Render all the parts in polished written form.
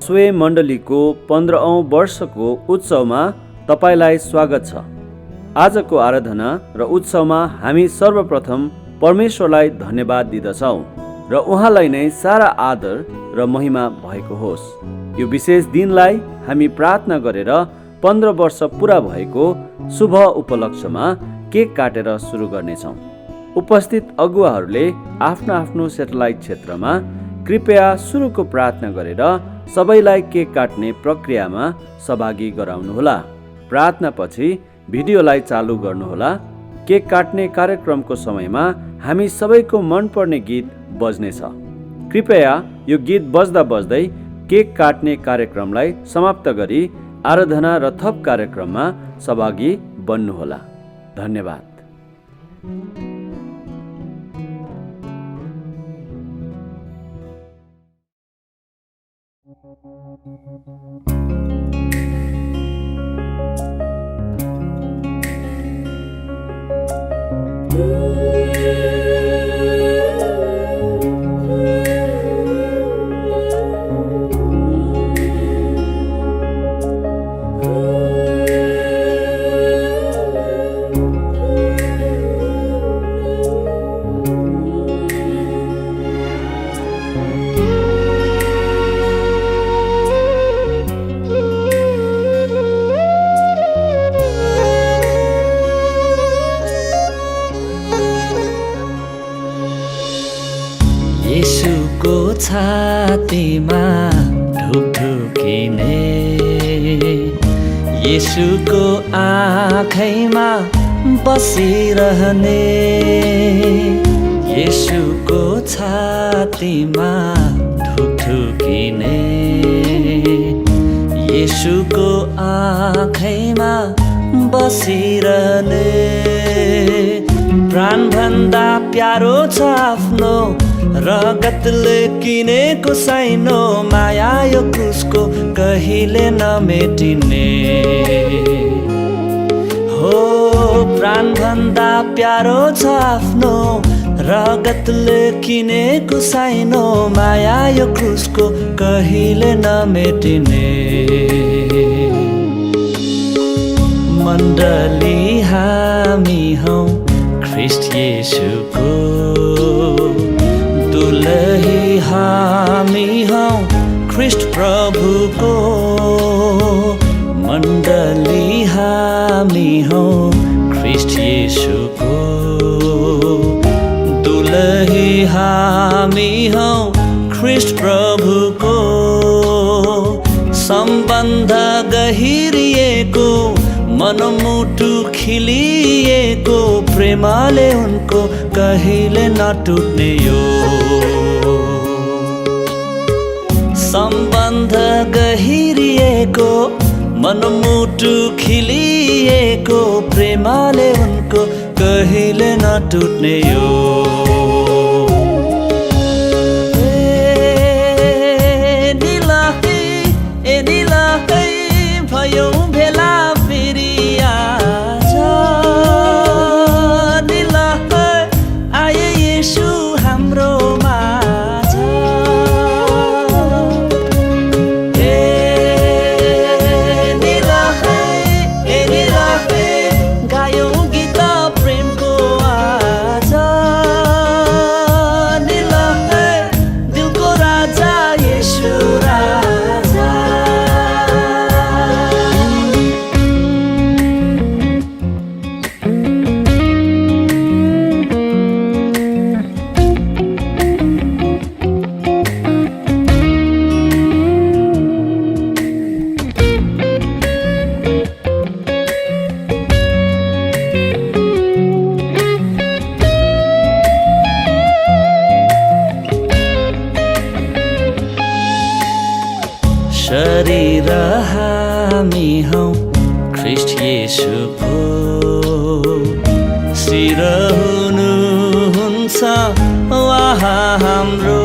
स्वे मण्डलीको 15औं वर्षको उत्सवमा तपाईलाई स्वागत छ। आजको आराधना र उत्सवमा हामी सर्वप्रथम परमेश्वरलाई धन्यवाद दिदछौँ र उहाँलाई नै सारा आदर र महिमा भएको होस्। यो विशेष दिनलाई हामी प्रार्थना गरेर 15 वर्ष पुरा भएको शुभ उपलक्ष्यमा केक काटेर सुरु गर्नेछौँ। उपस्थित अगुवाहरूले आफ्नो आफ्नो सेटेलाइट क्षेत्रमा कृपया सुरुको प्रार्थना गरेर सबैलाई केक काट्ने प्रक्रियामा सहभागी गराउनुहोला। प्रार्थना पछि भिडियोलाई चालु गर्नुहोला। केक काट्ने कार्यक्रमको समयमा हामी सबैको मनपर्ने गीत बज्नेछ। कृपया यो गीत बज्दा बज्दै केक काट्ने कार्यक्रमलाई समाप्त गरी आराधना र थप कार्यक्रममा सहभागी बन्नुहोला। धन्यवाद। येशूको छातीमा ढुकढुकिने, येशूको आँखैमा बसिरहने, येशूको छातीमा ढुकढुकिने, येशूको आँखैमा बसिरहने। प्राणभन्दा प्यारो छ आफ्नो रगतले किनेको साइनो माया, यो क्रुसको कहिले नमेटिने हो। प्राणभन्दा प्यारो छ आफ्नो रगतले किनेको साइनो माया, यो क्रुसको कहिले नमेटिने। मण्डली हामी हौ ख्रिस्ट येशूको, दुलही हामी हौ ख्रिस्ट प्रभुको। मण्डली हामी हौ ख्रिस्ट येशूको, दुलही हामी हौ ख्रिस्ट प्रभुको। सम्बन्ध गहिरिएको, मनमुटु खिलिएको, प्रेमले उनको कहिले नटुट्ने यो। सम्बन्ध गहिरिएको, मनमुटु खिलिएको, प्रेमले उनको कहिले नटुट्ने यो। भयो भेला फेरि आज, आए येशू हाम्रो माझ। गायौँ गीत प्रेमको आज, दिलको राजा येशू राजा। शरीर हामी हौ ख्रिस्ट येशूको, शिर हुनुहुन्छ उहाँ हाम्रो।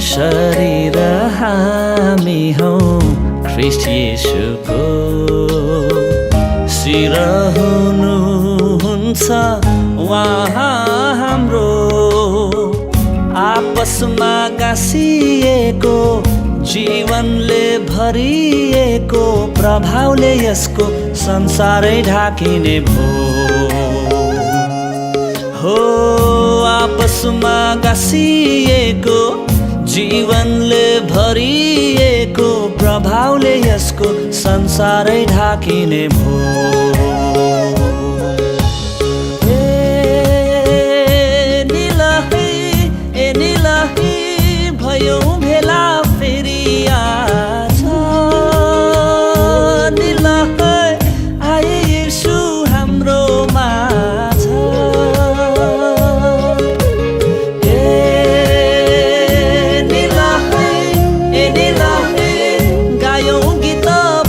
शरीर हामी हौ ख्रिस्ट येशूको, शिर हुनुहुन्छ उहाँ हाम्रो। आपसमा गाँसिएको जीवनले भरिएको प्रभावले यसको संसारै ढाकिने भो हो आपसमा गाँसिएको जीवनले भरिएको प्रभावले यसको संसारै ढाकिने भो निलही भयो भेला फेरि आज निलही आए येशू हाम्रो माझ निलही गायौँ गीत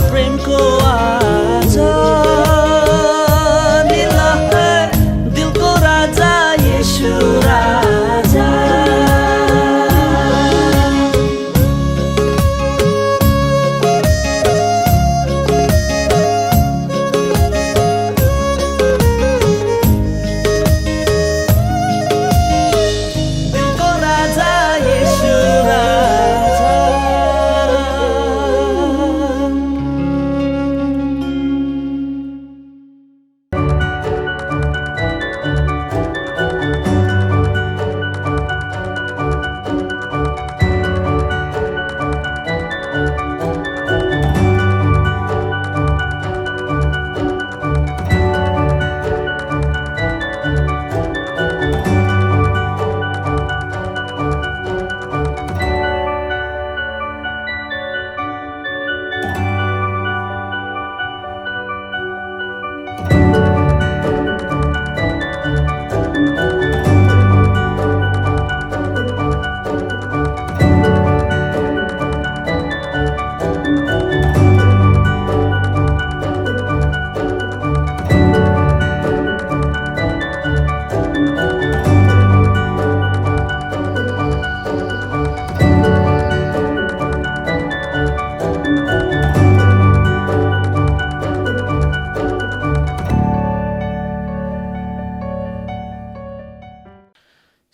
प्रेमको आज निलही दिलको राजा येशू राजा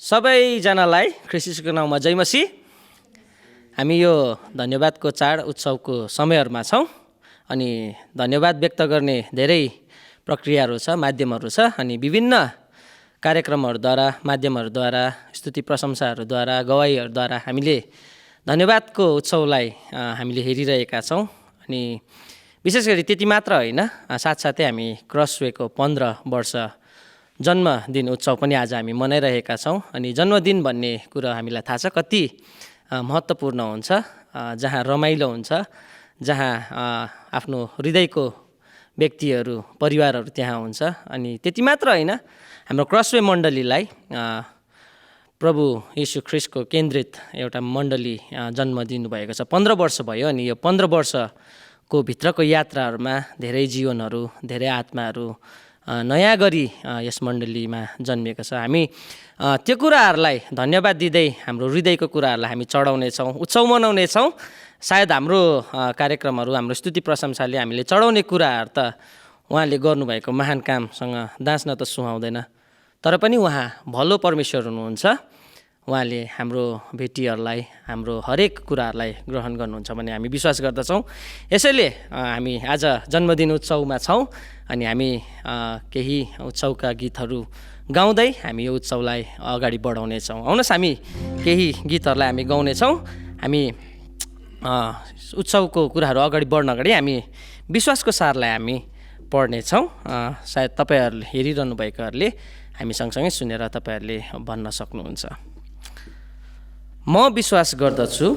सबैजनालाई ख्रिस्ट नाउँमा जय मसीह। हामी यो धन्यवादको चाड उत्सवको समयहरूमा छौँ अनि धन्यवाद व्यक्त गर्ने धेरै प्रक्रियाहरू छ, माध्यमहरू छ अनि विभिन्न कार्यक्रमहरूद्वारा, माध्यमहरूद्वारा, स्तुति प्रशंसाहरूद्वारा, गवाईहरूद्वारा हामीले धन्यवादको उत्सवलाई हामीले हेरिरहेका छौँ। अनि विशेष गरी त्यति मात्र होइन, साथसाथै हामी क्रसवेको 15 वर्ष जन्मदिन उत्सव पनि आज हामी मनाइरहेका छौँ। अनि जन्मदिन भन्ने कुरा हामीलाई थाहा छ कति महत्त्वपूर्ण हुन्छ, जहाँ रमाइलो हुन्छ, जहाँ आफ्नो हृदयको व्यक्तिहरू, परिवारहरू त्यहाँ हुन्छ। अनि त्यति मात्र होइन, हाम्रो क्रसवे मण्डलीलाई प्रभु येशू ख्रिस्टको केन्द्रित एउटा मण्डली जन्म दिनुभएको छ। 15 वर्ष भयो अनि यो 15 वर्षको भित्रको यात्राहरूमा धेरै जीवनहरू, धेरै आत्माहरू नयाँ गरी यस मण्डलीमा जन्मिएको छ। हामी त्यो कुराहरूलाई धन्यवाद दिँदै हाम्रो हृदयको कुराहरूलाई हामी चढाउनेछौँ, उत्सव मनाउनेछौँ। सायद हाम्रो कार्यक्रमहरू, हाम्रो स्तुति प्रशंसाले हामीले चढाउने कुराहरू त उहाँले गर्नुभएको महान कामसँग दाँच्न त सुहाउँदैन, तर पनि उहाँ भलो परमेश्वर हुनुहुन्छ। उहाँले हाम्रो भेटीहरूलाई, हाम्रो हरेक कुराहरूलाई ग्रहण गर्नुहुन्छ भन्ने हामी विश्वास गर्दछौँ। यसैले हामी आज जन्मदिन उत्सवमा छौँ अनि हामी केही उत्सवका गीतहरू गाउँदै हामी यो उत्सवलाई अगाडि बढाउनेछौँ। आउनुहोस् हामी केही गीतहरूलाई हामी गाउनेछौँ। हामी उत्सवको कुराहरू अगाडि बढ्न अगाडि हामी विश्वासको सारलाई हामी पढ्नेछौँ। सायद तपाईँहरूले हेरिरहनु भएकाहरूले हामी सँगसँगै सुनेर तपाईँहरूले भन्न सक्नुहुन्छ। म विश्वास गर्दछु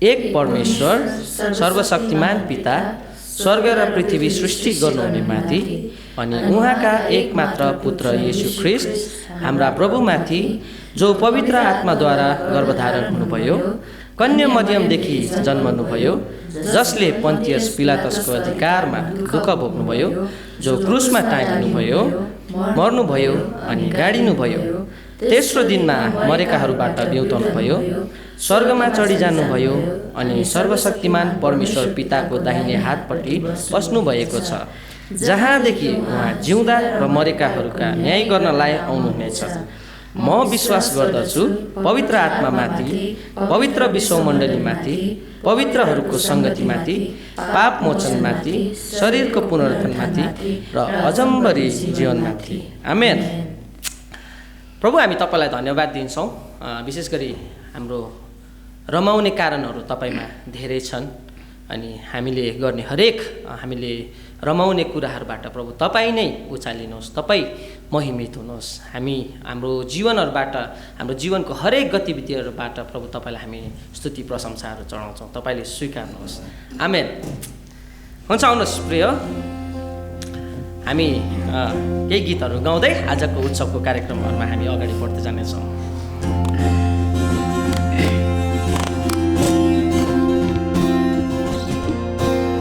एक परमेश्वर सर्वशक्तिमान पिता, स्वर्ग र पृथ्वी सृष्टि गर्नुहुने माथि अनि उहाँका एकमात्र पुत्र येशू ख्रिस्ट हाम्रा प्रभुमाथि, जो पवित्र आत्माद्वारा गर्भधारण हुनुभयो, कन्या मरियमदेखि जन्मनुभयो, जसले पन्तियस पिलातसको अधिकारमा दुःख भोग्नुभयो, जो क्रुसमा टाँगिनुभयो, मर्नुभयो अनि गाडिनुभयो, तेस्रो दिनमा मरेकाहरूबाट बिउताउनुभयो, स्वर्गमा चढिजानुभयो अनि सर्वशक्तिमान परमेश्वर पिताको दाहिने हातपट्टि बस्नुभएको छ, जहाँदेखि उहाँ जिउँदा र मरेकाहरूका न्याय गर्नलाई आउनुहुनेछ। म विश्वास गर्दछु पवित्र आत्मामाथि, पवित्र विश्वमण्डलीमाथि, पवित्रहरूको सङ्गतिमाथि, पाप मोचनमाथि, शरीरको पुनरुत्थानमाथि र अजम्बरी जीवनमाथि। आमेन। प्रभु, हामी तपाईँलाई धन्यवाद दिन्छौँ। विशेष गरी हाम्रो रमाउने कारणहरू तपाईँमा धेरै छन् अनि हामीले गर्ने हरेक हामीले रमाउने कुराहरूबाट प्रभु तपाईँ नै उचालिनुहोस्, तपाईँ महिमित हुनुहोस्। हामी हाम्रो जीवनहरूबाट, हाम्रो जीवनको हरेक गतिविधिहरूबाट प्रभु तपाईँलाई हामी स्तुति प्रशंसाहरू चढाउँछौँ। तपाईँले स्वीकार्नुहोस्। आमेन। हुन्छ, आउनुहोस् प्रिय, हामी केही गीतहरू गाउँदै आजको उत्सवको कार्यक्रमहरूमा हामी अगाडि बढ्दै जानेछौँ।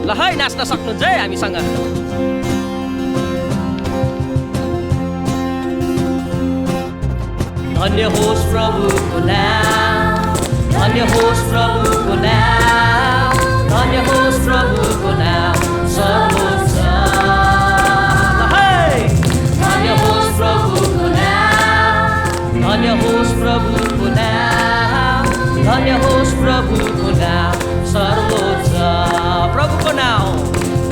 ल है, नाच्न सक्नुहुन्छ है हामीसँग। धन्य होस् प्रभुको नाम, धन्य होस् प्रभुको नाम, धन्य होस् प्रभुको नाम सर्वोच्च। धन्य होस् प्रभुको नाम, धन्य होस् प्रभुको नाम, धन्य होस् प्रभुको नाम सर्वोच्च। प्रभुको नाम,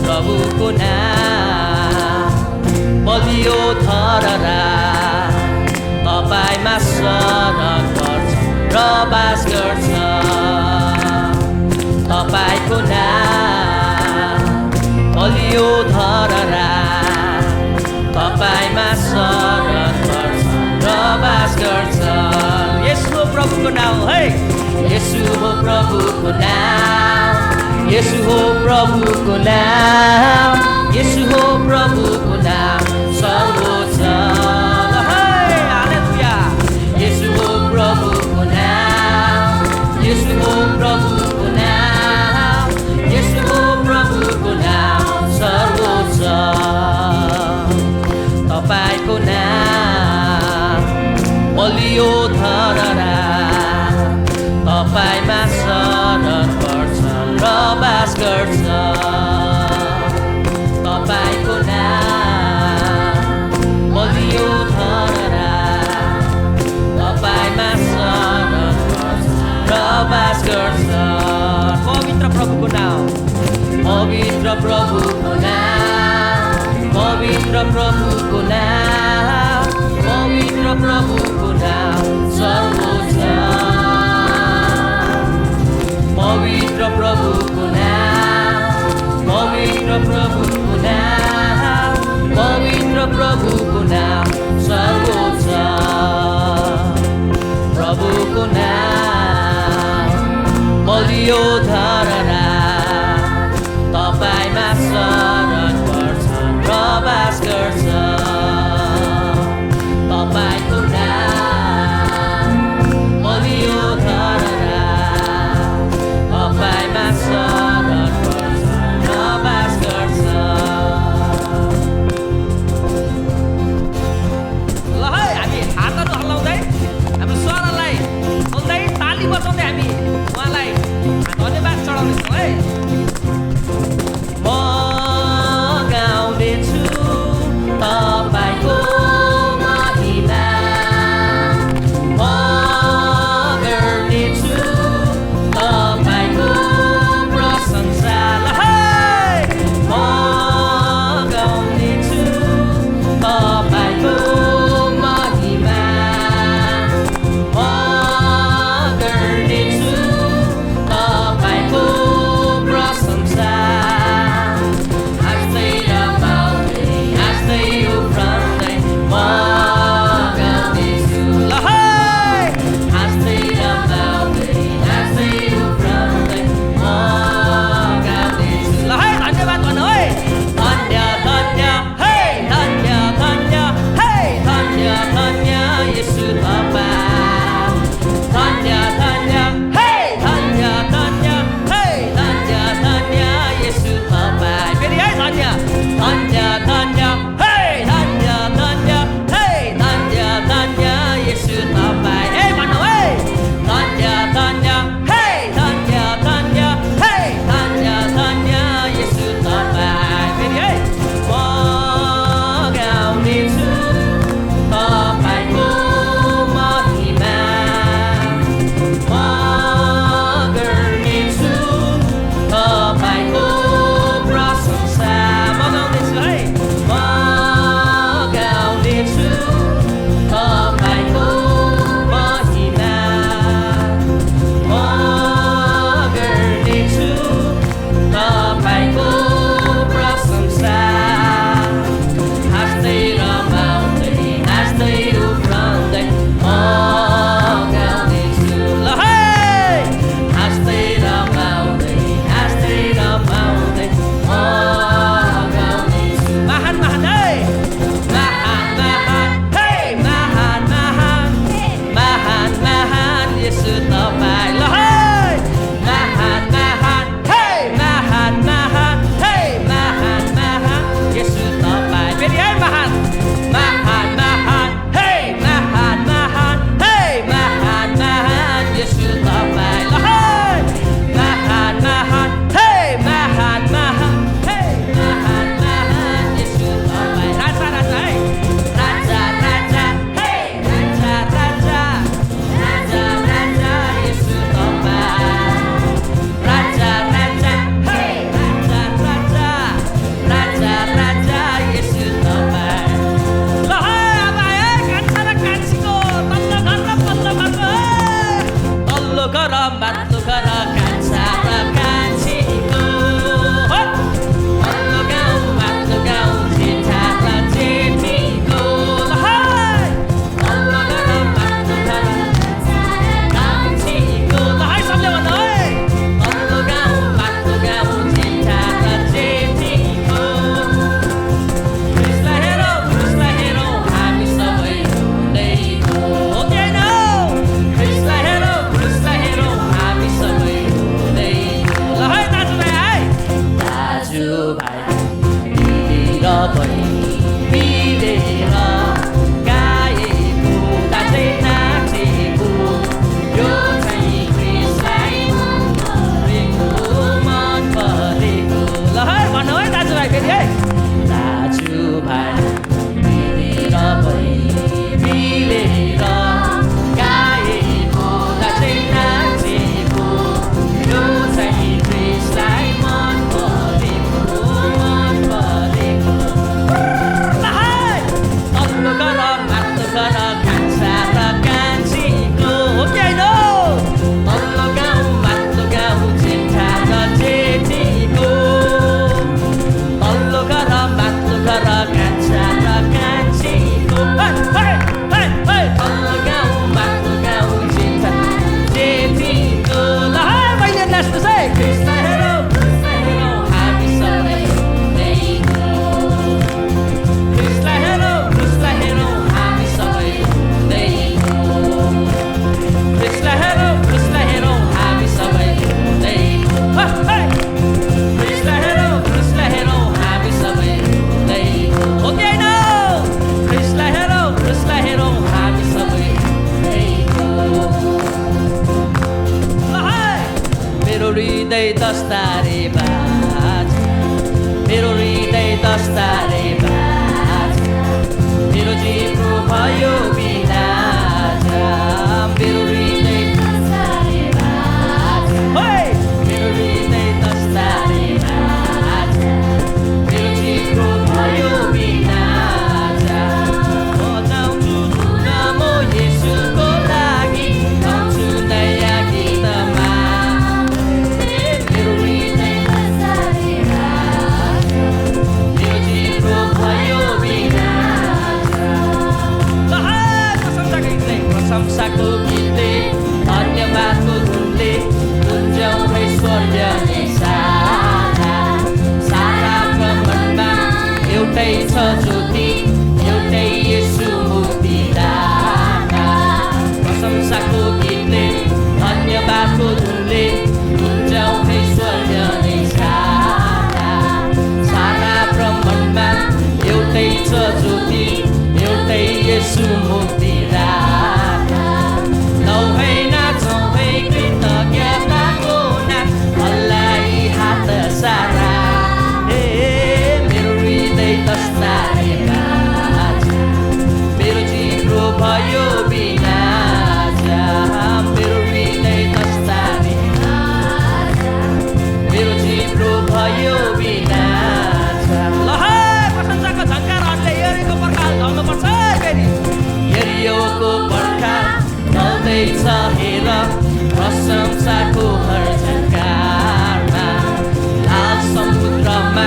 प्रभुको नाम बलियो धरहरा तपाईँमा शरण पर्छ र बास गर्छ। तपाईँको नाम बलियो धरहरा तपाईँमा शरण पर्छ र बास गर्छ। यसु हो प्रभुको नाम है, यसु हो प्रभुको नाम, यसु हो प्रभुको नाम, यसु हो प्रभुको नाम सर्वोच्च। हालेलुया। यसु हो प्रभुको नाम, यसु हो प्रभुको नाम, यसु हो प्रभुको नाम सर्वोच्च। तपाईँको नाम बलियो धरहरा तपाईँमा शरण पर्छ र बास गर्छ। तपाईँको नाम बलियो धरहरा तपाईँमा शरण पर्छ र बास गर्छ। पवित्र प्रभुको नाम, पवित्र प्रभुको नाम, पवित्र प्रभुको नाम, पवित्र प्रभुको नाम सर्वोच्च। पवित्र प्रभुको नाम, पवित्र प्रभुको नाम, पवित्र प्रभुको नाम सर्वोच्च। प्रभुको नाम बलियो धरहरा तपाईँमा शरण पर्छ र बास गर्छ। तपाईँको नाम बलियो धरहरा तपाईँमा शरण पर्छ र बास गर्छ। ल है, हामी हातहरू हल्लाउँदै हाम्रो स्वरलाई बोल्दै ताली बजाउँदै हामी उहाँलाई धन्यवाद चढाउनेछौँ। माथि घर कान्छा र कान्छीको तल्लो गाउँ माथि गाउँ जेठा र जेठीको तल्लो घर माथि घर कान्छीको सबले भन्दा तल्लो गाउँ माथि गाउँ जेठा र जेठीको कृष्णलाई हेरौँ हामी सबै हुँदैको हो कि होइन कृष्णलाई हेरौँ हामी सबै हुँदैको ल है दाजुभाइ मिलेर मिलेर गाएको नाचै नाचेको यो चाहिँ कृष्णलाई मन परेको ल है भन्नु है दाजुभाइ फेरि है दाजुभाइ मिलेर मिलेर गाएको नाचै नाचेको यो चाहिँ कृष्णलाई मन परेको ल है तल्लो घर माथि घर कान्छा र कान्छीको हो कि होइन तल्लो गाउँ माथि गाउँ जेठा र जेठीको तल्लो घर माथि घर कान्छा र कान्छीको तल्लो गाउँ माथि गाउँ जेठा जेठीको ल है बहिनी नाच्नुहोस् है कृष्णलाई हेरौँ हामी सबै हुँदैको कृष्णलाई हेरौँ हामी सबै हुँदैको कृष्णलाई हेरौँ हामी सबै हुँदैको कृष्णलाई हेरौँ हामी सबै हुँदैको हो कि होइन कृष्णलाई हेरौँ हामी सबै हुँदैको ल है मेरो हृदय दस्तारे बाज मेरो हृदय दस्तारे बाज मेरो जिब्रो भयो बिना मेरो हृदय दस्तारे बाज मेरो हृदय दस्तारे बाज मेरो जिब्रो भयो बिना बजाउँछु धुन म येशूको लागि गाउँछु नयाँ गीतमा मेरो हृदय दस्तारे बाज मेरो जिब्रो भयो बिना प्रशंसाको गीतले धन्यवादको धुनले गुन्जाउँ है स्वर्गले सारा ब्रह्माण्डमा एउटै छ ज्योति एउटै येशू मुक्तिदाता प्रशंसाको गीतले धन्यवादको धुनले गुन्जाउँ है स्वर्गले सारा ब्रह्माण्डमा एउटै छ ज्योति एउटै येशू मुक्तिदाता लौ है नाचौँ है कृतज्ञताको नाच हल्लाई हात सारा मेरो हृदय दस्तारे बाज मेरो जिब्रो भयो बिना मेरो हृदय दस्तारे बाज मेरो जिब्रो भयो बिना ल है प्रशंसाको झङ्कारहरूले एरीको पर्खाल ढल्नुपर्छ फेरि एरियोको पर्खाल ढल्दैछ हेर प्रशंसाको हर झङ्कारमा लाल समुद्रमा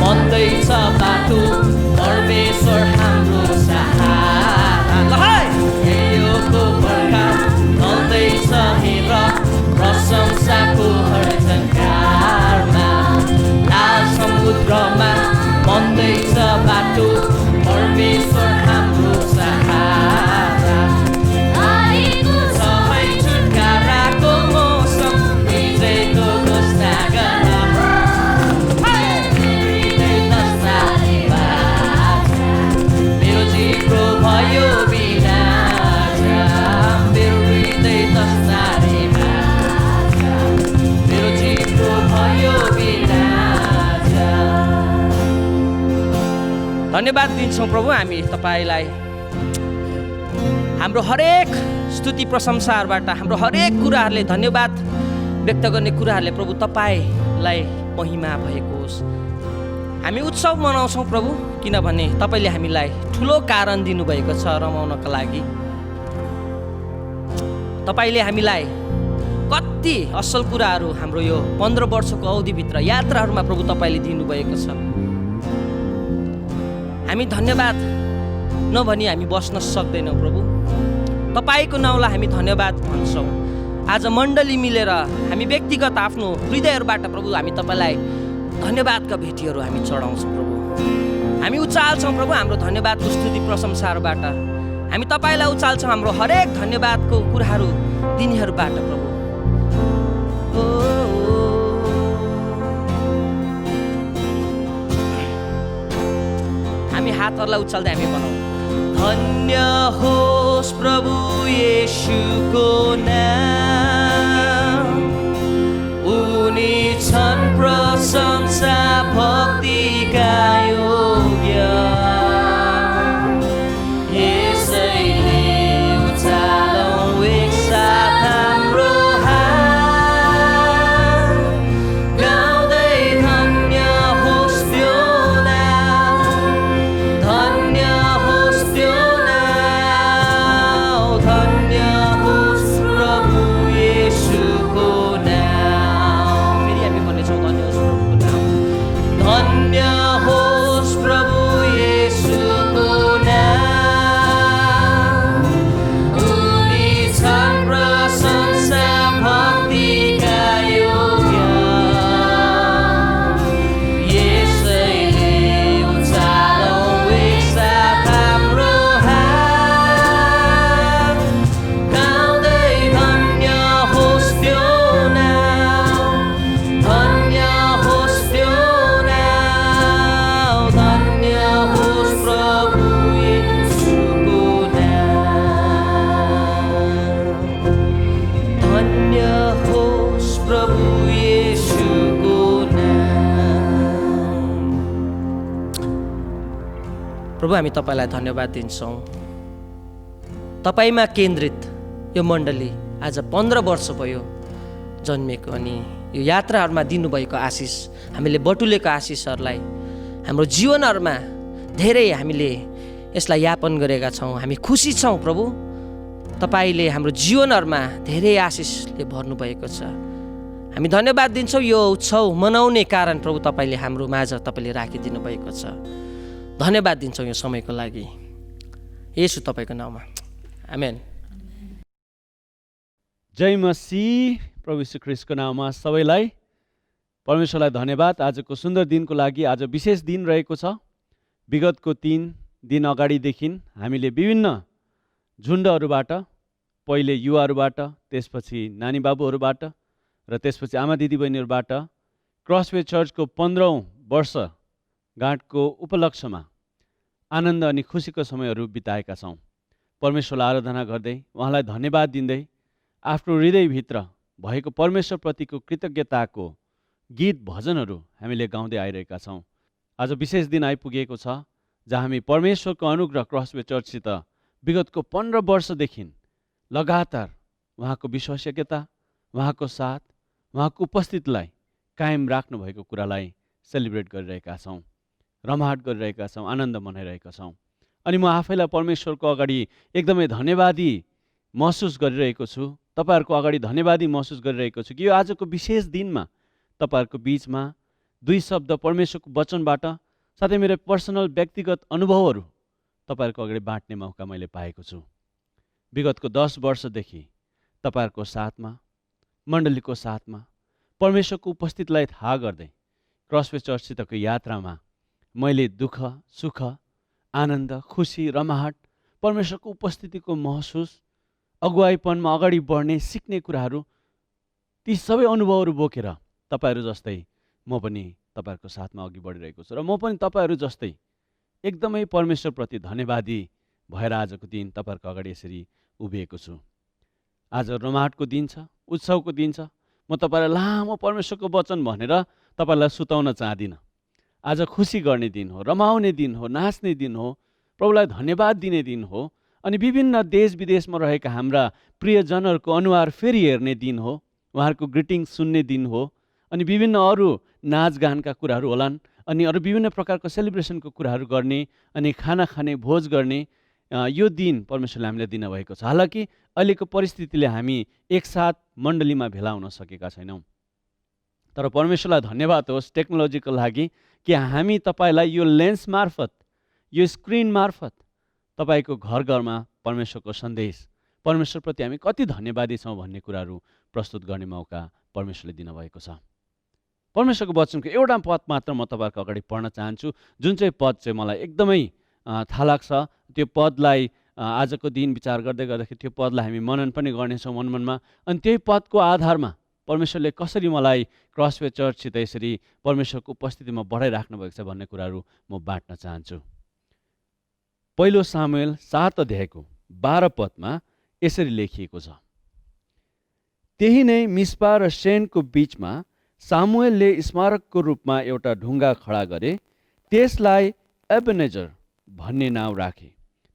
बन्दैछ बाटो परमेश्वर हाम्रो सहारा ल है एरियोको पर्खाल ढल्दैछ हेर प्रशंसाको हर झङ्कारमा लाल समुद्रमा बन्दैछ बाटो परमेश्वर हाम्रो सहारा सबै छुटकाराको मौसम विजयको घोषणा गर मेरो जिब्रो भयो बिना मेरो हृदय दस्तारे मेरो जिब्रो भयो बिना धन्यवाद दिन्छौँ प्रभु हामी तपाईँलाई हाम्रो हरेक स्तुति प्रशंसाहरूबाट हाम्रो हरेक कुराहरूले धन्यवाद व्यक्त गर्ने कुराहरूले प्रभु तपाईँलाई महिमा भएको होस्। हामी उत्सव मनाउँछौँ प्रभु, किनभने तपाईँले हामीलाई ठुलो कारण दिनुभएको छ रमाउनका लागि। तपाईँले हामीलाई कति असल कुराहरू हाम्रो यो 15 वर्षको अवधिभित्र यात्राहरूमा प्रभु तपाईँले दिनुभएको छ। हामी धन्यवाद नभनी हामी बस्न सक्दैनौँ प्रभु। तपाईँको नाउँलाई हामी धन्यवाद भन्छौँ। आज मण्डली मिलेर हामी व्यक्तिगत आफ्नो हृदयहरूबाट प्रभु हामी तपाईँलाई धन्यवादका भेटीहरू हामी चढाउँछौँ प्रभु। हामी उचाल्छौँ प्रभु हाम्रो धन्यवादको स्तुति प्रशंसाहरूबाट। हामी तपाईँलाई उचाल्छौँ हाम्रो हरेक धन्यवादको कुराहरू दिनेहरूबाट प्रभु। हामी हातहरूलाई उचाल्दै हामी बनाउँ। धन्य होस् प्रभु येशूको नाम, उनी छन् प्रशंसा भक्तिका योग्य। यसैले उचालौँ एकसाथ हाम्रो हात, गाउँदै धन्य होस् त्यो नाम, धन्य होस् त्यो नाम, धन्य होस् प्रभु येशूको नाम। फेरि हामी भन्नेछौँ धन्य होस् प्रभुको नाम, धन्य होस् प्रभु येशूको नाम, उनी छन् प्रशंसा भक्तिका योग्य। यसैले उचालौँ एकसाथ हाम्रो हात, गाउँदै धन्य होस् त्यो नाम, धन्य होस् त्यो नाम, धन्य होस् प्रभु येशूको नाम, धन्य होस् प्रभु येशूको नाम। प्रभु हामी तपाईँलाई धन्यवाद दिन्छौँ। तपाईँमा केन्द्रित यो मण्डली आज 15 वर्ष भयो जन्मेको, अनि यो यात्राहरूमा दिनुभएको आशिष, हामीले बटुलेको आशिषहरूलाई हाम्रो जीवनहरूमा धेरै हामीले यसलाई यापन गरेका छौँ। हामी खुसी छौँ प्रभु, तपाईँले हाम्रो जीवनहरूमा धेरै आशिषले भर्नुभएको छ। हामी धन्यवाद दिन्छौँ यो उत्सव मनाउने कारण प्रभु तपाईँले हाम्रो माझ तपाईँले राखिदिनु भएको छ। धन्यवाद दिन्छौँ यो समयको लागि, येशू तपाईँको नाउँमा, आमेन। जय मसीह। प्रभु यीशु ख्रीष्टको नाममा सबैलाई परमेश्वरलाई धन्यवाद। आजको सुन्दर दिनको लागि आज विशेष दिन रहेको छ। विगतको 3 दिन अगाडिदेखि हामीले विभिन्न झुन्डहरूबाट, पहिले युवाहरूबाट, त्यसपछि नानी बाबुहरूबाट र त्यसपछि आमा दिदीबहिनीहरूबाट क्रसवे चर्चको 15औं वर्षगाँठको उपलक्ष्यमा आनन्द अनि खुसीको समयहरू बिताएका छौँ। परमेश्वरलाई आराधना गर्दै, उहाँलाई धन्यवाद दिँदै, आफ्नो हृदयभित्र भएको परमेश्वरप्रतिको कृतज्ञताको गीत भजनहरू हामीले गाउँदै आइरहेका छौँ। आज विशेष दिन आइपुगेको छ जहाँ हामी परमेश्वरको अनुग्रह क्रसवे चर्चसित विगतको 15 वर्षदेखि लगातार उहाँको विश्वासयोग्यता, उहाँको साथ, उहाँको उपस्थितिलाई कायम राख्नु भएको कुरालाई सेलिब्रेट गरिरहेका छौँ, रमाहट गरिरहेका छौँ, आनन्द मनाइरहेका छौँ। अनि म आफैलाई परमेश्वरको अगाडि एकदमै धन्यवादी महसुस गरिरहेको छु। तपाईँहरूको अगाडि धन्यवादी महसुस गरिरहेको छु कि यो आजको विशेष दिनमा तपाईँहरूको बिचमा 2 शब्द परमेश्वरको वचनबाट साथै मेरो पर्सनल व्यक्तिगत अनुभवहरू तपाईँहरूको अगाडि बाँड्ने मौका मैले पाएको छु। विगतको 10 वर्षदेखि तपाईँहरूको साथमा, मण्डलीको साथमा परमेश्वरको उपस्थितिलाई थाहा गर्दै क्रसवे चर्चसितको यात्रामा मैले दुःख, सुख, आनन्द, खुसी, रमाहट, परमेश्वरको उपस्थितिको महसुस, अगुवाईपनमा अगाडि बढ्ने, सिक्ने कुराहरू, ती सबै अनुभवहरू बोकेर तपाईँहरू जस्तै म पनि तपाईँहरूको साथमा अघि बढिरहेको छु र म पनि तपाईँहरू जस्तै एकदमै परमेश्वरप्रति धन्यवादी भएर आजको दिन तपाईँहरूको अगाडि यसरी उभिएको छु। आज रमाहटको दिन छ, उत्सवको दिन छ। म तपाईँलाई लामो परमेश्वरको वचन भनेर तपाईँलाई सुताउन चाहदिनँ। आज खुसी गर्ने दिन हो, रमाउने दिन हो, नाच्ने दिन हो, प्रभुलाई धन्यवाद दिने दिन हो, अनि विभिन्न देश विदेशमा रहेका हाम्रा प्रियजनहरूको अनुहार फेरि हेर्ने दिन हो, उहाँहरूको ग्रिटिङ सुन्ने दिन हो, अनि विभिन्न अरू नाचगानका कुराहरू होलान्, अनि अरू विभिन्न प्रकारको सेलिब्रेसनको कुराहरू गर्ने, अनि खाना खाने, भोज गर्ने यो दिन परमेश्वरले हामीलाई दिनुभएको छ। हालाकि अहिलेको परिस्थितिले हामी एकसाथ मण्डलीमा भेला हुन सकेका छैनौँ। तर परमेश्वरलाई धन्यवाद होस् टेक्नोलोजीको लागि कि हामी तपाईँलाई यो लेन्स मार्फत, यो स्क्रिन मार्फत तपाईँको घर घरमा परमेश्वरको सन्देश, परमेश्वरप्रति हामी कति धन्यवादी छौँ भन्ने कुराहरू प्रस्तुत गर्ने मौका परमेश्वरले दिनुभएको छ। परमेश्वरको वचनको एउटा पद मात्र म तपाईँहरूको अगाडि पढ्न चाहन्छु, जुन चाहिँ पद चाहिँ मलाई एकदमै थाहा लाग्छ। त्यो पदलाई आजको दिन विचार गर्दै गर्दाखेरि त्यो पदलाई हामी मनन पनि गर्नेछौँ मनमनमा। अनि त्यही पदको आधारमा परमेश्वरले कसरी मलाई क्रसवे चर्चसित यसरी परमेश्वरको उपस्थितिमा बढाइराख्नु भएको छ भन्ने कुराहरू म बाँट्न चाहन्छु। पहिलो सामुएल 7 अध्यायको 12 पदमा यसरी लेखिएको छ, त्यही नै मिस्पा र शेनको बीचमा सामुएलले स्मारकको रूपमा एउटा ढुङ्गा खडा गरे, त्यसलाई एबेनेजर भन्ने नाउँ राखे।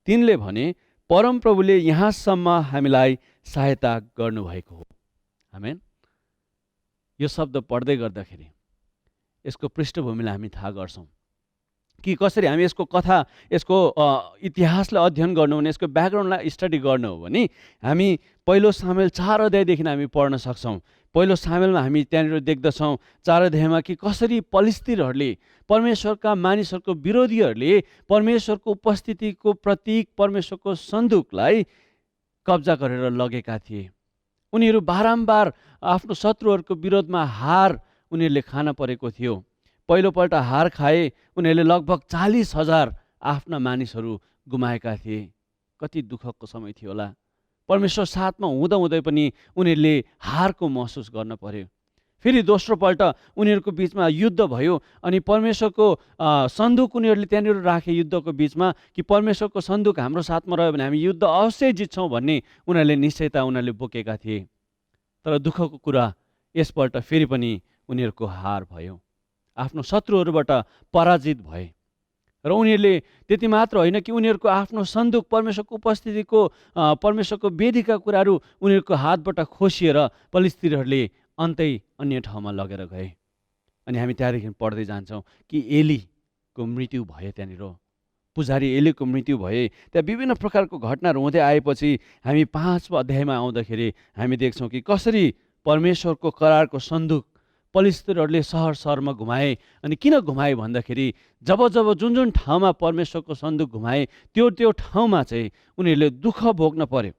तिनले भने, परमप्रभुले यहाँसम्म हामीलाई सहायता गर्नुभएको हो। आमेन। यो शब्द पढ्दै गर्दाखेरि यसको पृष्ठभूमिलाई हामी थाहा गर्छौँ कि कसरी हामी यसको कथा, यसको इतिहासलाई अध्ययन गर्नु भने, यसको ब्याकग्राउन्डलाई स्टडी गर्नु हो भने हामी पहिलो सामुएल 4 अध्यायदेखि हामी पढ्न सक्छौँ। पहिलो सामुएलमा हामी त्यहाँनिर देख्दछौँ 4 अध्यायमा कि कसरी पलिस्तीरहरूले, परमेश्वरका मानिसहरूको विरोधीहरूले परमेश्वरको उपस्थितिको प्रतीक परमेश्वरको सन्दुकलाई कब्जा गरेर लगेका थिए। उनीहरू बारम्बार आफ्नो शत्रुहरूको विरोधमा हार उनीहरूले खान परेको थियो। पहिलोपल्ट हार खाए उनीहरूले लगभग 40,000 आफ्ना मानिसहरू गुमाएका थिए। कति दुःखको समय थियो होला। परमेश्वर साथमा हुँदाहुँदै पनि उनीहरूले हारको महसुस गर्न पर्यो। फेरि दोस्रोपल्ट उनीहरूको बिचमा युद्ध भयो अनि परमेश्वरको सन्दुक उनीहरूले त्यहाँनिर राखे युद्धको बिचमा कि परमेश्वरको सन्दुक हाम्रो साथमा रह्यो भने हामी युद्ध अवश्य जित्छौँ भन्ने उनीहरूले निश्चयता उनीहरूले बोकेका थिए। तर दुःखको कुरा यसपल्ट फेरि पनि उनीहरूको हार भयो, आफ्नो शत्रुहरूबाट पराजित भए। र उनीहरूले त्यति मात्र होइन कि उनीहरूको आफ्नो सन्दुक, परमेश्वरको उपस्थितिको, परमेश्वरको वेदीका कुराहरू उनीहरूको हातबाट खोसिएर पलिस्तीरहरूले अन्य ठाउँमा लगेर गए। अनि हामी त्यहाँदेखि पढ्दै जान्छौँ कि एलीको मृत्यु भयो। त्यहाँनिर पुजारी एलीको मृत्यु भए। त्यहाँ विभिन्न प्रकारको घटनाहरू हुँदै आएपछि हामी 5 अध्यायमा आउँदाखेरि हामी देख्छौँ कि कसरी परमेश्वरको करारको सन्दुक पलिस्तीरहरूले सहरमा घुमाए। अनि किन घुमाए भन्दाखेरि जब जुन ठाउँमा परमेश्वरको सन्दुक घुमाए त्यो ठाउँमा चाहिँ उनीहरूले दुःख भोग्न पर्यो,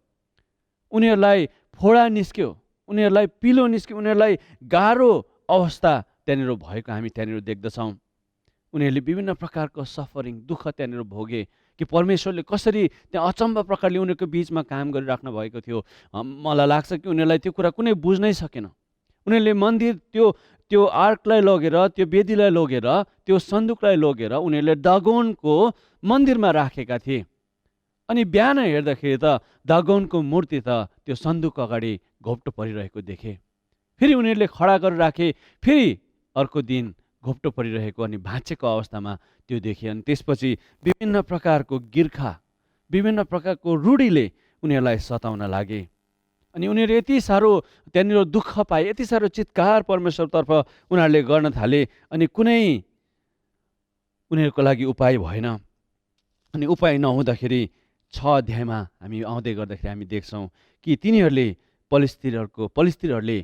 उनीहरूलाई फोडा निस्क्यो, उनीहरूलाई पिलो निस्क्यो, उनीहरूलाई गाह्रो अवस्था त्यहाँनिर भएको हामी त्यहाँनिर देख्दछौँ। उनीहरूले विभिन्न प्रकारको सफरिङ, दुःख त्यहाँनिर भोगे कि परमेश्वरले कसरी त्यहाँ अचम्म प्रकारले उनीहरूको बिचमा काम गरिराख्नु भएको थियो। मलाई लाग्छ कि उनीहरूलाई त्यो कुरा कुनै बुझ्नै सकेन। उनीहरूले मन्दिर त्यो आर्कलाई लगेर, त्यो वेदीलाई लगेर, त्यो सन्दुकलाई लगेर उनीहरूले दागोनको मन्दिरमा राखेका थिए। अनि बिहान हेर्दाखेरि त दागोनको मूर्ति त त्यो सन्दुक अगाडि घोप्टो परिरहेको देखे। फेरि उनीहरूले खडा गरेर राखे, फेरि अर्को दिन घोप्टो परिरहेको अनि भाँचेको अवस्थामा त्यो देखे। अनि त्यसपछि विभिन्न प्रकारको गिर्खा, विभिन्न प्रकारको रूढीले उनीहरूलाई सताउन लागे। अनि उनीहरू यति साह्रो त्यहाँनिर दुःख पाए, यति साह्रो चित्कार परमेश्वरतर्फ उनीहरूले गर्न थाले अनि कुनै उनीहरूको लागि उपाय भएन। अनि उपाय नहुँदाखेरि 6 अध्यायमा हामी आउँदै गर्दाखेरि हामी देख्छौँ कि तिनीहरूले पलिस्तीरहरूले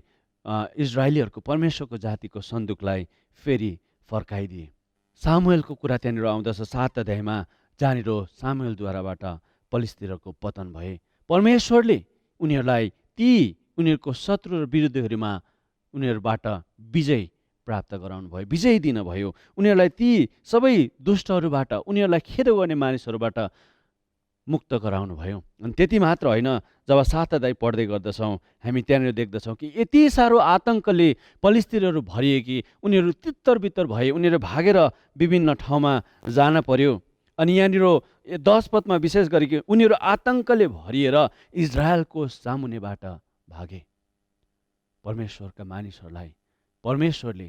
इजरायलीहरूको परमेश्वरको जातिको सन्दुकलाई फेरि फर्काइदिए। सामुएलको कुरा त्यहाँनिर आउँदछ 7 अध्यायमा, जहाँनिर सामुएलद्वाराबाट पलिस्तीरहरूको पतन भए। परमेश्वरले उनीहरूलाई उनीहरूको शत्रु र विरोधीहरूमा उनीहरूबाट विजय प्राप्त गराउनु भयो, विजय दिनुभयो। उनीहरूलाई ती सबै दुष्टहरूबाट, उनीहरूलाई खेदो गर्ने मानिसहरूबाट मुक्त गराउनु भयो। अनि त्यति मात्र होइन, जब 7 अध्याय पढ्दै गर्दछौँ हामी त्यहाँनिर देख्दछौँ कि यति साह्रो आतङ्कले पलिस्तीरहरू भरिए कि उनीहरू तित्तर-बित्तर भए। उनीहरू भागेर विभिन्न ठाउँमा जान पर्यो। अनि यहाँनिर 10 पदमा विशेष गरी उनीहरू आतङ्कले भरिएर इजरायलको सामुनेबाट भागे। परमेश्वरका मानिसहरूलाई परमेश्वरले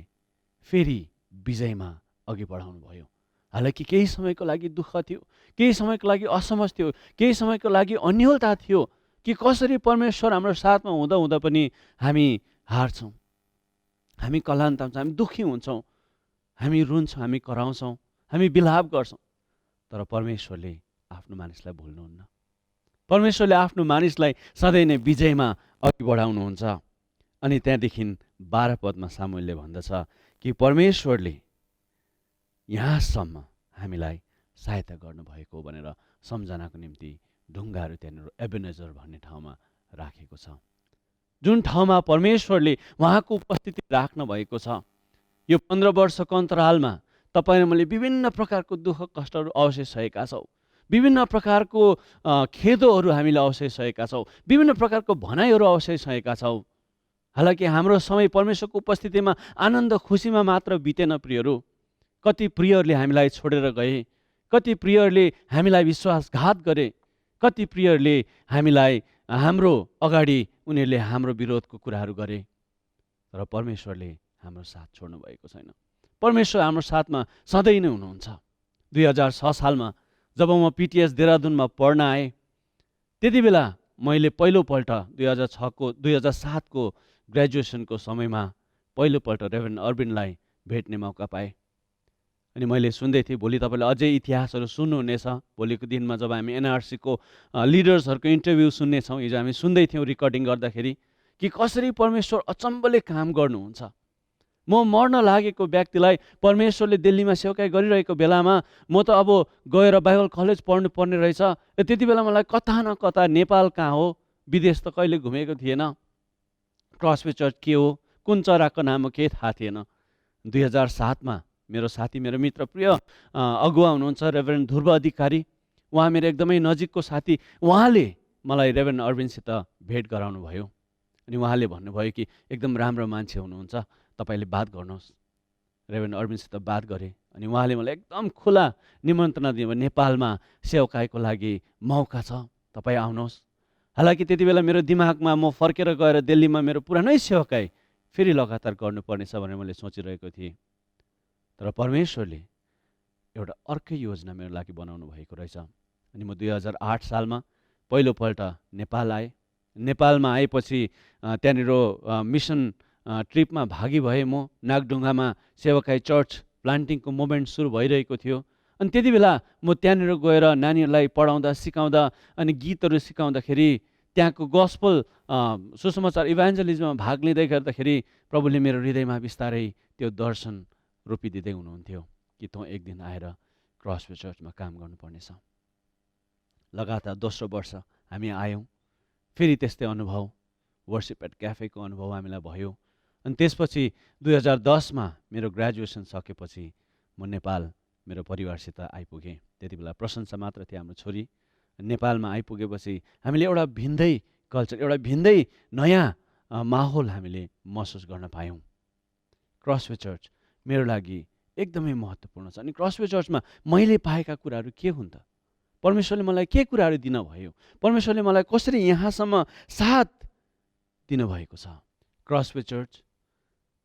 फेरि विजयमा अघि बढाउनु भयो। हालाकि केही समयको लागि दुःख थियो, केही समयको लागि असमझ थियो, केही समयको लागि अन्योलता थियो कि कसरी परमेश्वर हाम्रो साथमा हुँदा पनि हामी हार्छौँ, हामी कलान्ताउँछौँ, हामी दुःखी हुन्छौँ, हामी रुन्छौँ, हामी कराउँछौँ, हामी विलाप गर्छौँ। तर परमेश्वरले आफ्नो मानिसलाई भुल्नुहुन्न। परमेश्वरले आफ्नो मानिसलाई सधैँ नै विजयमा अघि बढाउनुहुन्छ। अनि त्यहाँदेखि 12 पदमा सामुएलले भन्दछ कि परमेश्वरले यहाँसम्म हामीलाई सहायता गर्नुभएको भनेर सम्झनाको निम्ति ढुङ्गाहरू त्यहाँनिर एबेनेजर भन्ने ठाउँमा राखेको छ। जुन ठाउँमा परमेश्वरले उहाँको उपस्थिति राख्नु भएको छ। यो 15 वर्षको अन्तरालमा तपाईँ र मैले विभिन्न प्रकारको दुःख कष्टहरू अवश्य सहेका छौँ। विभिन्न प्रकारको खेदोहरू हामीले अवश्य सहेका छौँ। विभिन्न प्रकारको भनाइहरू अवश्य सहेका छौँ। हालाकि हाम्रो समय परमेश्वरको उपस्थितिमा आनन्द खुसीमा मात्र बितेन प्रियहरू। कति प्रियहरूले हामीलाई छोडेर गए, कति प्रियहरूले हामीलाई विश्वासघात गरे, कति प्रियहरूले हामीलाई हाम्रो अगाडि उनीहरूले हाम्रो विरोधको कुराहरू गरे। तर परमेश्वरले हाम्रो साथ छोड्नु भएको छैन। परमेश्वर हाम्रो साथमा सधैँ नै हुनुहुन्छ। 2006 सालमा जब म पिटिएस देहरादुनमा पढ्न आएँ, त्यति बेला मैले पहिलोपल्ट 2007 को ग्रेजुएसनको समयमा पहिलोपल्ट रेभरेन्ड अर्बिनलाई भेट्ने मौका पाएँ। अनि मैले सुन्दै थिएँ, भोलि तपाईँले अझै इतिहासहरू सुन्नुहुनेछ। भोलिको दिनमा जब हामी एनआरसीको लिडर्सहरूको इन्टरभ्यू सुन्नेछौँ, हिजो हामी सुन्दै थियौँ रिकर्डिङ गर्दाखेरि कि कसरी परमेश्वर अचम्मले काम गर्नुहुन्छ। म मर्न लागेको व्यक्तिलाई परमेश्वरले दिल्लीमा सेवाकाई गरिरहेको बेलामा म त अब गएर बाइबल कलेज पढ्नु पर्ने रहेछ। त्यति बेला मलाई कता न कता नेपाल कहाँ हो, विदेश त कहिले घुमेको थिएन, क्रसवे चर्च के हो, कुन चराको नाम हो केही थाहा थिएन। 2007 मा मेरो साथी, मेरो मित्र, प्रिय अगुवा हुनुहुन्छ रेभरेन्ड ध्रुव अधिकारी, उहाँ मेरो एकदमै नजिकको साथी, उहाँले मलाई रेभरेन्ड अर्बिनसित भेट गराउनु भयो। अनि उहाँले भन्नुभयो कि एकदम राम्रो मान्छे हुनुहुन्छ, तपाईँले बात गर्नुहोस्। रेभरेन्ड अर्बिनसित बात गरेँ अनि उहाँले मलाई एकदम खुला निमन्त्रणा दिनुभयो, नेपालमा सेवाकाईको लागि मौका छ, तपाईँ आउनुहोस्। हालाकि त्यति बेला मेरो दिमागमा म फर्केर गएर दिल्लीमा मेरो पुरानै सेवाकाई फेरि लगातार गर्नुपर्नेछ भनेर मैले सोचिरहेको थिएँ। तर परमेश्वरले एउटा अर्कै योजना मेरो लागि बनाउनु भएको रहेछ। अनि म 2008 सालमा पहिलोपल्ट नेपाल आएँ। नेपालमा आएपछि त्यहाँनिर मिसन ट्रिपमा भागी भएँ। म नागढुङ्गामा सेवाकाई चर्च प्लान्टिङको मुभमेन्ट सुरु भइरहेको थियो। अनि त्यति बेला म त्यहाँनिर गएर नानीहरूलाई पढाउँदा सिकाउँदा अनि गीतहरू सिकाउँदाखेरि त्यहाँको गस्पल सुसमाचार इभान्जलिजममा भाग लिँदै गर्दाखेरि प्रभुले मेरो हृदयमा बिस्तारै त्यो दर्शन रोपिदिँदै हुनुहुन्थ्यो कि तँ एक दिन आएर क्रसवे चर्चमा काम गर्नुपर्नेछ। लगातार दोस्रो वर्ष हामी आयौँ। फेरि त्यस्तै अनुभव, वर्सिप एट क्याफेको अनुभव हामीलाई भयो। अनि त्यसपछि 2010 मा मेरो ग्रेजुएसन सकेपछि म नेपाल मेरो परिवारसित आइपुगेँ। त्यति बेला प्रशंसा मात्र थियो हाम्रो छोरी। नेपालमा आइपुगेपछि हामीले एउटा भिन्दै कल्चर, एउटा भिन्दै नयाँ माहौल हामीले महसुस गर्न पायौँ। क्रसवे चर्च मेरो लागि एकदमै महत्त्वपूर्ण छ। अनि क्रसवे चर्चमा मैले पाएका कुराहरू के हुन् त? परमेश्वरले मलाई के कुराहरू दिनुभयो? परमेश्वरले मलाई कसरी यहाँसम्म साथ दिनुभएको छ? क्रसवे चर्च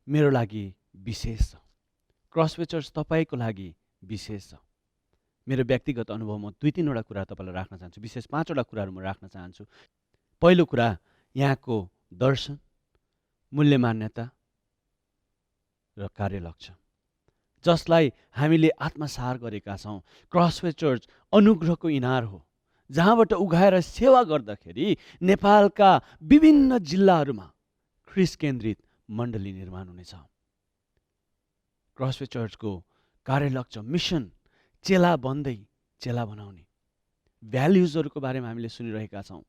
मेरो लागि विशेष छ। क्रसवे चर्च तपाईँको लागि विशेष छ। मेरो व्यक्तिगत अनुभव म 2-3वटा कुरा तपाईँलाई राख्न चाहन्छु। विशेष 5वटा कुराहरू म राख्न चाहन्छु। पहिलो कुरा, यहाँको दर्शन, मूल्य मान्यता र कार्यलक्ष्य जसलाई हामीले आत्मसार गरेका छौँ। क्रसवे चर्च अनुग्रहको इनार हो, जहाँबाट उघाएर सेवा गर्दाखेरि नेपालका विभिन्न जिल्लाहरूमा ख्रिस्ट केन्द्रित मण्डली निर्माण हुनेछ। क्रसवे चर्चको कार्यलक्ष्य, मिसन, चेला बन्दै चेला बनाउने भ्याल्युजहरूको बारेमा हामीले सुनिरहेका छौँ।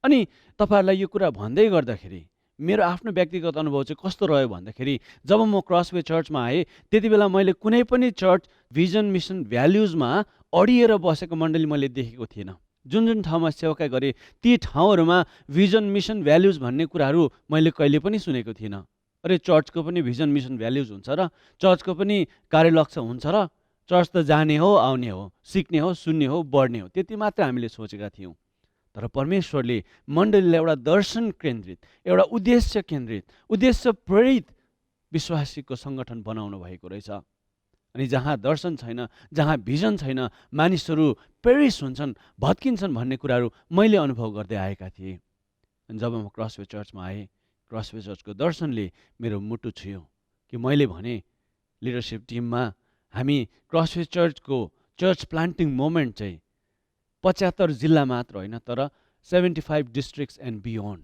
अनि तपाईँहरूलाई यो कुरा भन्दै गर्दाखेरि मेरो आफ्नो व्यक्तिगत अनुभव चाहिँ कस्तो रह्यो भन्दाखेरि, जब म क्रसवे चर्चमा आएँ त्यति बेला मैले कुनै पनि चर्च भिजन मिसन भ्याल्युजमा अडिएर बसेको मण्डली मैले देखेको थिएन। जुन जुन ठाउँमा सेवाकाई गरेँ ती ठाउँहरूमा भिजन मिसन भ्याल्युज भन्ने कुराहरू मैले कहिले पनि सुनेको थिइनँ। अरे चर्चको पनि भिजन मिसन भ्याल्युज हुन्छ र? चर्चको पनि कार्यलक्ष्य हुन्छ र? चर्च त जाने हो, आउने हो, सिक्ने हो, सुन्ने हो, बढ्ने हो, त्यति मात्र हामीले सोचेका थियौँ। तर परमेश्वरले मण्डलीलाई एउटा दर्शन केन्द्रित, एउटा उद्देश्य केन्द्रित, उद्देश्य प्रेरित विश्वासीको सङ्गठन बनाउनु भएको रहेछ। अनि जहाँ दर्शन छैन, जहाँ भिजन छैन, मानिसहरू पेरिस हुन्छन्, भत्किन्छन् भन्ने कुराहरू मैले अनुभव गर्दै आएका थिएँ। अनि जब म क्रसवे चर्चमा आएँ, क्रसवे चर्चको दर्शनले मेरो मुटु छुयो कि मैले भने लिडरसिप टिममा हामी क्रसवे चर्चको चर्च प्लान्टिङ मोमेन्ट चाहिँ 75 जिल्ला मात्र होइन तर 75 डिस्ट्रिक्ट्स एन्ड बियोन्ड,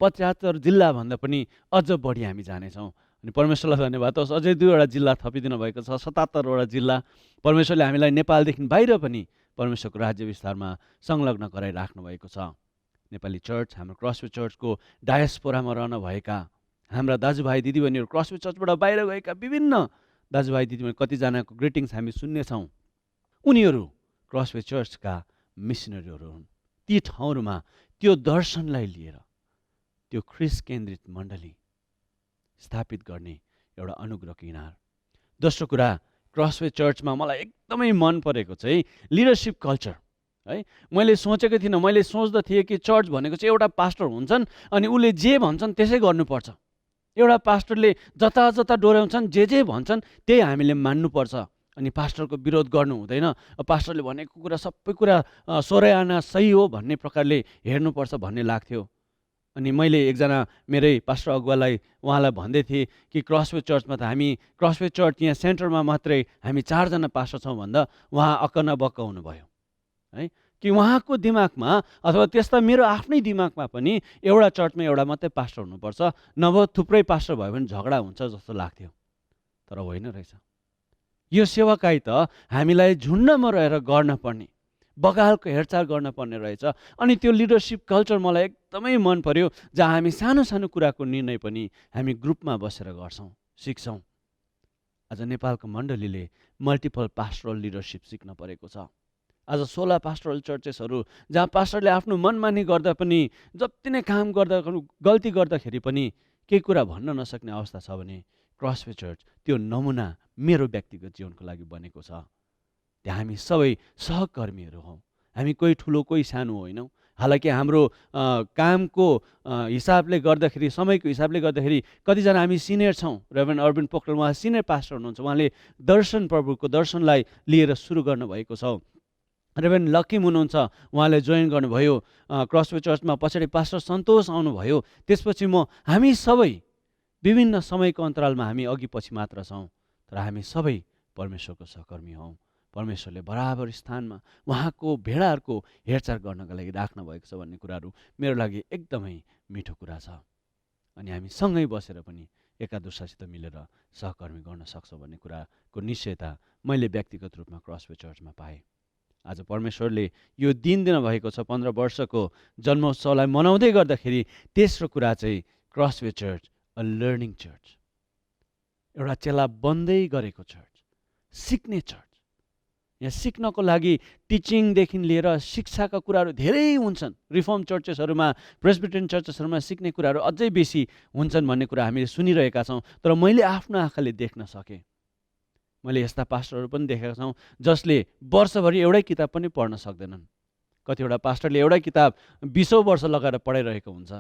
75 जिल्लाभन्दा पनि अझ बढी हामी जानेछौँ। अनि परमेश्वरलाई धन्यवाद होस्, अझै 2वटा जिल्ला थपिदिनु भएको छ, 77वटा जिल्ला। परमेश्वरले हामीलाई नेपालदेखि बाहिर पनि परमेश्वरको राज्य विस्तारमा संलग्न गराइराख्नु भएको छ। नेपाली चर्च, हाम्रो क्रसवे चर्चको डायस्पोरामा रहनुभएका हाम्रा दाजुभाइ दिदीबहिनीहरू, क्रसवे चर्चबाट बाहिर गएका विभिन्न दाजुभाइ दिदीबहिनी कतिजनाको ग्रिटिङ्स हामी सुन्नेछौँ। उनीहरू क्रसवे चर्चका मिसनरीहरू हुन्। ती ठाउँहरूमा त्यो दर्शनलाई लिएर त्यो ख्रिस्ट केन्द्रित मण्डली स्थापित गर्ने एउटा अनुग्रहको इनार। दोस्रो कुरा, क्रसवे चर्चमा मलाई एकदमै मन परेको चाहिँ लिडरसिप कल्चर है। मैले सोचेको थिइनँ, मैले सोच्दा थिएँ कि चर्च भनेको चाहिँ एउटा पास्टर हुन्छन् अनि उसले जे भन्छन् त्यसै गर्नुपर्छ। एउटा पास्टरले जता जता डोर्याउँछन्, जे भन्छन् त्यही हामीले मान्नुपर्छ अनि पास्टरको विरोध गर्नु हुँदैन। पास्टरले भनेको कुरा सबै कुरा सोह्रै आना सही हो भन्ने प्रकारले हेर्नुपर्छ भन्ने लाग्थ्यो। अनि मैले एकजना मेरै पास्टर अगुवालाई उहाँलाई भन्दै थिएँ कि क्रसवे चर्चमा त हामी क्रसवे चर्च यहाँ सेन्टरमा मात्रै हामी 4 जना पास्टर छौँ भन्दा उहाँ अक्क न बक्क हुनुभयो है। कि उहाँको दिमागमा अथवा त्यस्ता मेरो आफ्नै दिमागमा पनि एउटा चर्चमा एउटा मात्रै पास्टर हुनुपर्छ, नभए थुप्रै पास्टर भयो भने झगडा हुन्छ जस्तो लाग्थ्यो। तर होइन रहेछ। यो सेवाकाई त हामीलाई झुन्डमा रहेर गर्न पर्ने, बगालको हेरचाह गर्न पर्ने रहेछ। अनि त्यो लिडरसिप कल्चर मलाई एकदमै मन पर्यो, जहाँ हामी सानो सानो कुराको निर्णय पनि हामी ग्रुपमा बसेर गर्छौँ, सिक्छौँ। आज नेपालको मण्डलीले मल्टिपल पास्टरल लिडरसिप सिक्न परेको छ। आज 16 पास्टरल चर्चेसहरू जहाँ पास्टरले आफ्नो मनमानी गर्दा पनि, जति नै काम गर्दा गल्ती गर्दाखेरि पनि केही कुरा भन्न नसक्ने अवस्था छ भने क्रसवे चर्च त्यो नमुना मेरो व्यक्तिगत जीवनको लागि बनेको छ। त्यहाँ हामी सबै सहकर्मीहरू हौँ। हामी कोही ठुलो कोही सानो होइनौँ। हालाकि हाम्रो कामको हिसाबले गर्दाखेरि, समयको हिसाबले गर्दाखेरि कतिजना हामी सिनियर छौँ। रेभरेन्ड अर्बिन पोखरेल उहाँ सिनियर पास्टर हुनुहुन्छ। उहाँले दर्शन प्रभुको दर्शनलाई लिएर सुरु गर्नुभएको छ। रेभरेन्ड लकिम हुनुहुन्छ, उहाँले जोइन गर्नुभयो क्रसवे चर्चमा। पछाडि पास्टर सन्तोष आउनुभयो। त्यसपछि हामी सबै विभिन्न समयको अन्तरालमा हामी अघि पछि मात्र छौँ, तर हामी सबै परमेश्वरको सहकर्मी हौँ। परमेश्वरले बराबर स्थानमा उहाँको भेडाहरूको हेरचाह गर्नका लागि राख्नु भएको छ भन्ने कुराहरू मेरो लागि एकदमै मिठो कुरा छ। अनि हामी सँगै बसेर पनि एका दोस्रासित मिलेर सहकर्मी गर्न सक्छौँ भन्ने कुराको निश्चयता मैले व्यक्तिगत रूपमा क्रसवे चर्चमा पाएँ। आज परमेश्वरले यो दिन दिनुभएको छ 15 वर्षको जन्मोत्सवलाई मनाउँदै गर्दाखेरि तेस्रो कुरा चाहिँ Crossway church a learning church, एउटा चेला बन्दै गरेको चर्च, सिक्ने चर्च। यहाँ सिक्नको लागि टिचिङदेखि लिएर शिक्षाका कुराहरू धेरै हुन्छन्। रिफर्म चर्चेसहरूमा, प्रेस्बिटेरियन चर्चेसहरूमा सिक्ने कुराहरू अझै बेसी हुन्छन् भन्ने कुरा हामीले सुनिरहेका छौँ। तर मैले आफ्नो आँखाले देख्न सकेँ। मैले यस्ता पास्टरहरू पनि देखेका छौँ जसले वर्षभरि एउटै किताब पनि पढ्न सक्दैनन्। कतिवटा पास्टरले एउटै किताब 20औं वर्ष लगाएर पढाइरहेको हुन्छ।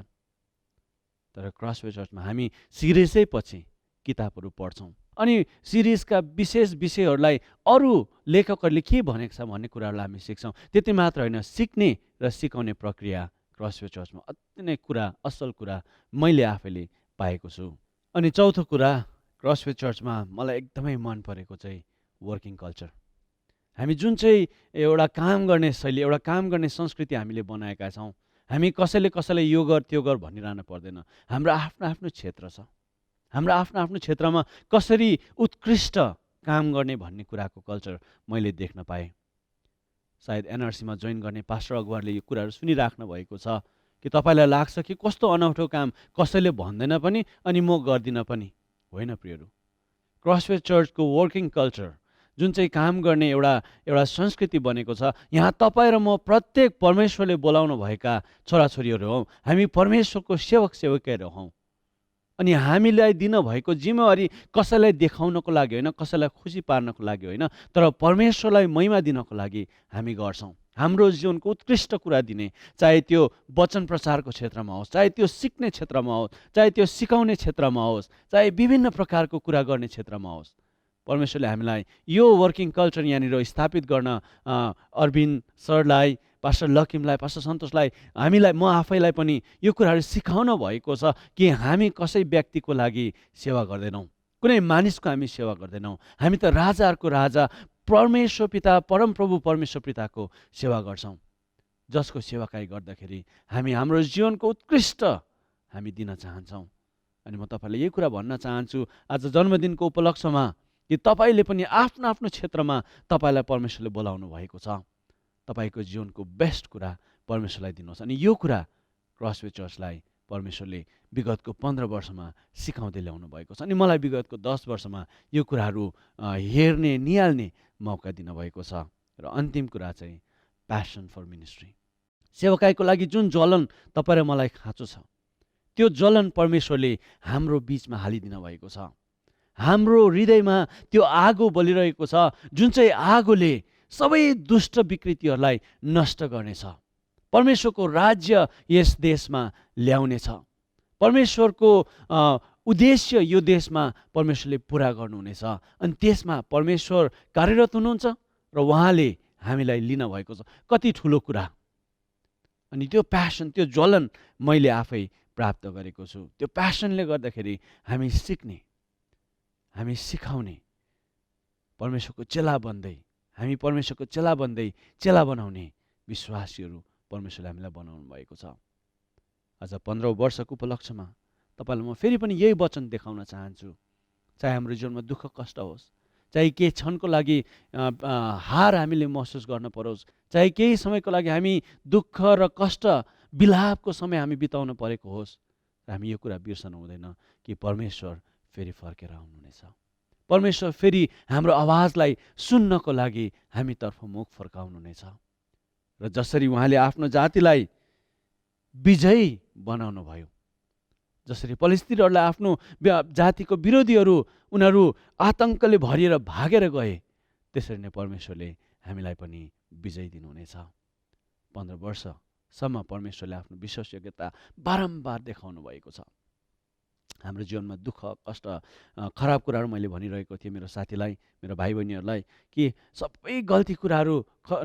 तर क्रसवे चर्चमा हामी सिरिजै पछि किताबहरू पढ्छौँ अनि सिरिजका विशेष विषयहरूलाई अरू लेखकहरूले के भनेको छ भन्ने कुराहरूलाई हामी सिक्छौँ। त्यति मात्र होइन, सिक्ने र सिकाउने प्रक्रिया क्रसवे चर्चमा अति नै कुरा, असल कुरा मैले आफैले पाएको छु। अनि चौथो कुरा, क्रसवे चर्चमा मलाई एकदमै मन परेको चाहिँ वर्किङ कल्चर। हामी जुन चाहिँ एउटा काम गर्ने शैली, एउटा काम गर्ने संस्कृति हामीले बनाएका छौँ। हामी कसैले कसैलाई यो गर त्यो गर भनिरहनु पर्दैन। हाम्रो आफ्नो आफ्नो क्षेत्र छ। हाम्रो आफ्नो आफ्नो क्षेत्रमा कसरी उत्कृष्ट काम गर्ने भन्ने कुराको कल्चर मैले देख्न पाएँ। सायद एनआरसीमा जोइन गर्ने पास्टर अगुवाले यो कुराहरू सुनिराख्नु भएको छ कि तपाईँलाई लाग्छ कि कस्तो अनौठो काम कसैले भन्दैन पनि अनि म गर्दिनँ पनि। होइन प्रियहरू, क्रसवे चर्चको वर्किङ कल्चर जुन चाहिँ काम गर्ने एउटा संस्कृति बनेको छ, यहाँ तपाईँ र म प्रत्येक परमेश्वरले बोलाउनु भएका छोराछोरीहरू हौँ। हामी परमेश्वरको सेवक सेवकैहरू हौँ। अनि हामीलाई दिनुभएको जिम्मेवारी कसैलाई देखाउनको लागि होइन, कसैलाई खुसी पार्नको लागि होइन, तर परमेश्वरलाई महिमा दिनको लागि हामी गर्छौँ। हाम्रो जीवनको उत्कृष्ट कुरा दिने, चाहे त्यो वचन प्रचारको क्षेत्रमा होस्, चाहे त्यो सिक्ने क्षेत्रमा होस्, चाहे त्यो सिकाउने क्षेत्रमा होस्, चाहे विभिन्न प्रकारको कुरा गर्ने क्षेत्रमा होस्, परमेश्वरले हामीलाई यो वर्किङ कल्चर यहाँनिर स्थापित गर्न अरविन्द सरलाई, पास्टर लकिमलाई, पास्टर सन्तोषलाई, हामीलाई, म आफैलाई पनि यो कुराहरू सिकाउन भएको छ कि हामी कसै व्यक्तिको लागि सेवा गर्दैनौँ, कुनै मानिसको हामी सेवा गर्दैनौँ। हामी त राजाहरूको राजा परमेश्वर पिता, परमप्रभु परमेश्वर पिताको सेवा गर्छौँ। जसको सेवाकाई गर्दाखेरि हामी हाम्रो जीवनको उत्कृष्ट हामी दिन चाहन्छौँ। अनि म तपाईँलाई यही कुरा भन्न चाहन्छु आज जन्मदिनको उपलक्ष्यमा कि तपाईँले पनि आफ्नो आफ्नो क्षेत्रमा तपाईँलाई परमेश्वरले बोलाउनु भएको छ। तपाईँको जीवनको बेस्ट कुरा परमेश्वरलाई दिनुहोस्। अनि यो कुरा क्रसवे चर्चलाई परमेश्वरले विगतको 15 वर्षमा सिकाउँदै ल्याउनु भएको छ। अनि मलाई विगतको 10 वर्षमा यो कुराहरू हेर्ने निहाल्ने मौका दिनुभएको छ। र अन्तिम कुरा चाहिँ प्यासन फर मिनिस्ट्री, सेवकाईको लागि जुन ज्वलन तपाईँ र मलाई खाँचो छ, त्यो ज्वलन परमेश्वरले हाम्रो बिचमा हालिदिनु भएको छ। हाम्रो हृदयमा त्यो आगो बलिरहेको छ, जुन चाहिँ आगोले सबै दुष्ट विकृतिहरूलाई नष्ट गर्नेछ। परमेश्वरको राज्य यस देशमा ल्याउनेछ। परमेश्वरको उद्देश्य यो देशमा परमेश्वरले पुरा गर्नुहुनेछ। अनि त्यसमा परमेश्वर कार्यरत हुनुहुन्छ र उहाँले हामीलाई लिन भएको छ। कति ठुलो कुरा! अनि त्यो प्यासन, त्यो ज्वलन मैले आफै प्राप्त गरेको छु। त्यो प्यासनले गर्दाखेरि हामी सिक्ने, हामी सिकाउने, परमेश्वरको चेला बन्दै, हामी परमेश्वरको चेला बन्दै चेला बनाउने विश्वासीहरू परमेश्वरले हामीलाई बनाउनु भएको छ। आज 15 वर्षको उपलक्ष्यमा तपाईँलाई म फेरि पनि यही वचन देखाउन चाहन्छु। चाहे हाम्रो जीवनमा दुःख कष्ट होस्, चाहे केही क्षणको लागि हार हामीले महसुस गर्न परोस्, चाहे केही समयको लागि हामी दुःख र कष्ट विलापको समय हामी बिताउन परेको होस्, हामी यो कुरा बिर्सनु हुँदैन कि परमेश्वर फेरि फर्केर आउनुहुनेछ। परमेश्वर फेरि हाम्रो आवाजलाई सुन्नको लागि हामीतर्फ मुख फर्काउनुहुनेछ। र जसरी उहाँले आफ्नो जातिलाई विजयी बनाउनु भयो, जसरी फलिस्तीनहरूलाई आफ्नो जातिको विरोधीहरू उनीहरू आतङ्कले भरिएर भागेर गए, त्यसरी नै परमेश्वरले हामीलाई पनि विजय दिनुहुनेछ। 15 वर्षसम्म परमेश्वरले आफ्नो विश्वासयोग्यता बारम्बार देखाउनु भएको छ। हाम्रो जीवनमा दुःख कष्ट खराब कुराहरू मैले भनिरहेको थिएँ मेरो साथीलाई, मेरो भाइ बहिनीहरूलाई कि सबै गल्ती कुराहरू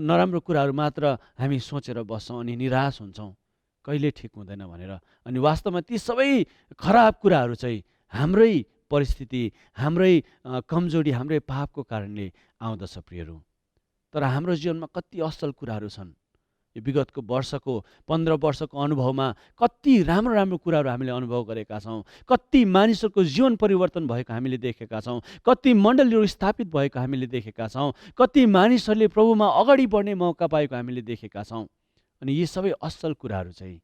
नराम्रो कुराहरू मात्र हामी सोचेर बस्छौँ अनि निराश हुन्छौँ, कहिले ठिक हुँदैन भनेर। अनि वास्तवमा ती सबै खराब कुराहरू चाहिँ हाम्रै परिस्थिति, हाम्रै कमजोरी, हाम्रै पापको कारणले आउँदछ प्रियहरू। तर हाम्रो जीवनमा कति असल कुराहरू छन्। यो विगतको वर्षको 15 वर्षको अनुभवमा कति राम्रो राम्रो कुराहरू हामीले अनुभव गरेका छौँ। कति मानिसहरूको जीवन परिवर्तन भएको हामीले देखेका छौँ। कति मण्डलीहरू स्थापित भएको हामीले देखेका छौँ। कति मानिसहरूले प्रभुमा अगाडि बढ्ने मौका पाएको हामीले देखेका छौँ। अनि यी सबै असल कुराहरू चाहिँ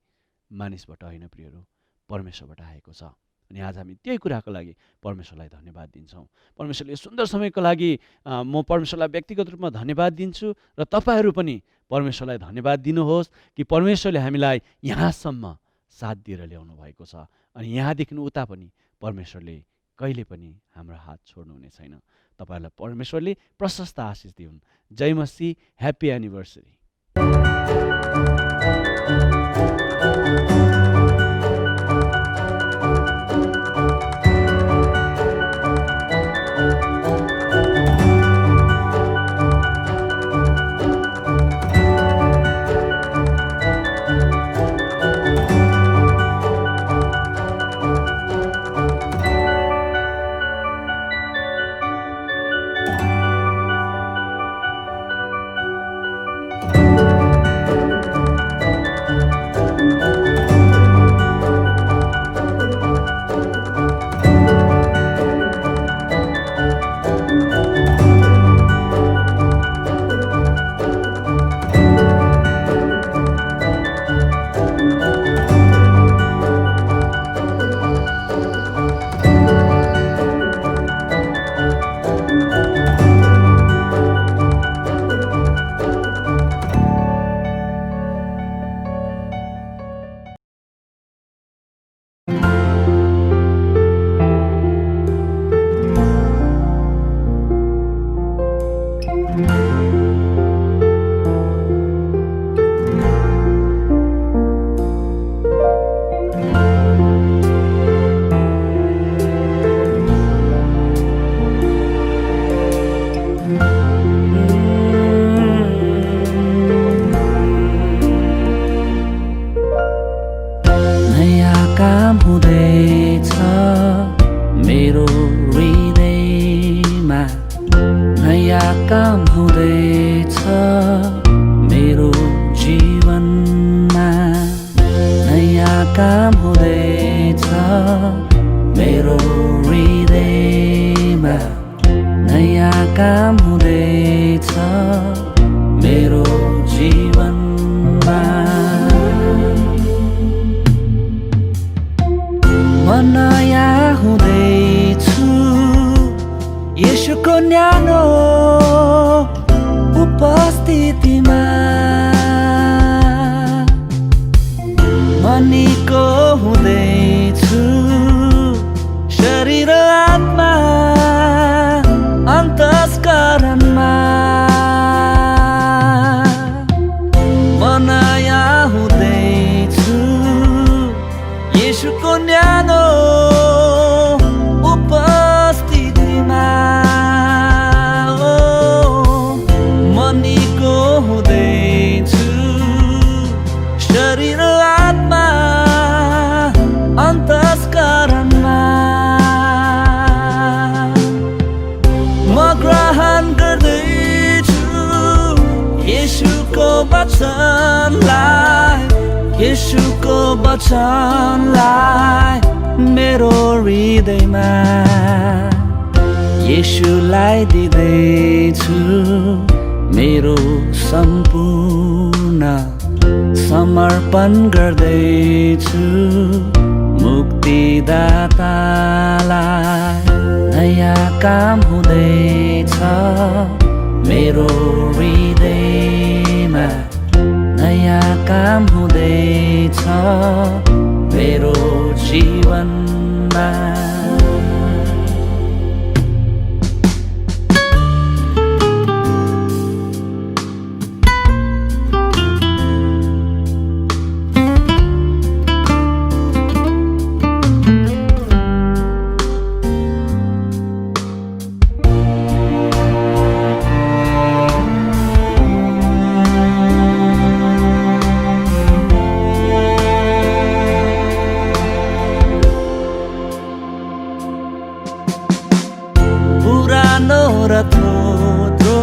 मानिसबाट होइन प्रियहरू, परमेश्वरबाट आएको छ। अनि आज हामी त्यही कुराको लागि परमेश्वरलाई धन्यवाद दिन्छौँ। परमेश्वरले सुन्दर समयको लागि म परमेश्वरलाई व्यक्तिगत रूपमा धन्यवाद दिन्छु र तपाईँहरू पनि परमेश्वरलाई धन्यवाद दिनुहोस् कि परमेश्वरले हामीलाई यहाँसम्म साथ दिएर ल्याउनु भएको छ। अनि यहाँदेखि उता पनि परमेश्वरले कहिले पनि हाम्रो हात छोड्नुहुने छैन। तपाईँहरूलाई परमेश्वरले प्रशस्त आशिष दिउन्। जय मसीह, ह्याप्पी एनिभर्सरी। काम हुँदैछ मेरो जीवन काम हुँदैछ मेरो हृदयमा नयाँ काम हुँदैछ मेरो जीवनमा म नयाँ हुँदैछु येशूको न्यानो उपस्थितिमा म निको हुँदैछु शरीर र आत्मा अन्तस्करणमा म नयाँ हुँदैछु येशूको न्यानो उपस्थितिमा म निको हुँदैछु शरीर र आत्मा अन्तस्करणमा म ग्रहण गर्दैछु येशूको वचनलाई मेरो हृदयमा येशूलाई दिँदैछु मेरो सम्पूर्ण समर्पण गर्दैछु मुक्तिदातालाई नयाँ काम हुँदैछ मेरो हृदयमा नयाँ काम हुँदैछ मेरो जीवनमा र थोत्रो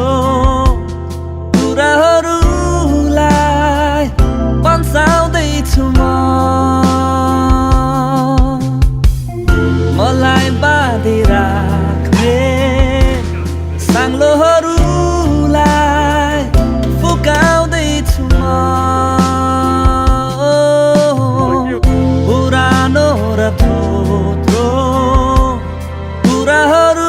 कुराहरूलाई पन्साउँदैछु मलाई बाँधिराख्ने साङ्लोहरूलाई फुकाउँदैछु पुरानो र थोत्रो कुराहरू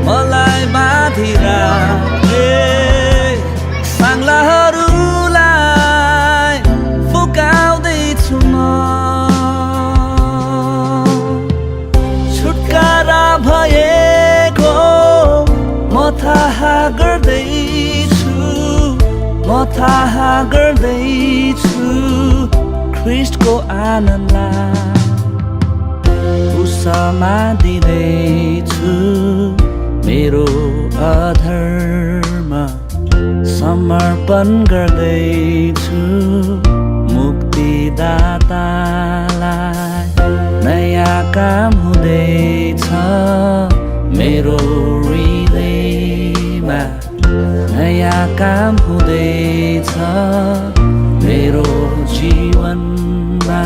मलाई बाँधिराख्ने साङ्लाहरूलाई फुकाउँदैछु छुटकारा भएको म थाहा गर्दैछु ख्रिस्टको आनन्दलाई उसमा दिँदैछु मेरो अधर्म समर्पण गर्दैछु मुक्तिदातालाई नयाँ काम हुँदैछ मेरो हृदयमा नयाँ काम हुँदैछ मेरो जीवनमा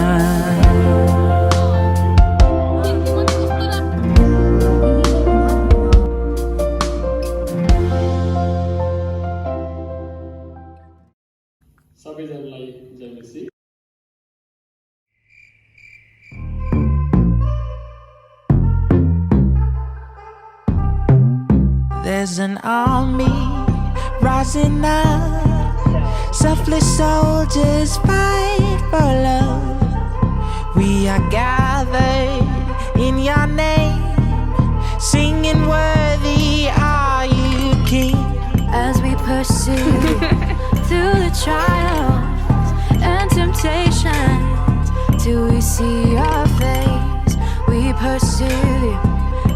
सबैजनालाई जय मसीह। There's an army rising up, selfless soldiers fight for love. We are gathered in your name, singing worthy are you, King. As we pursue through the trials and temptations, till we see your face. We pursue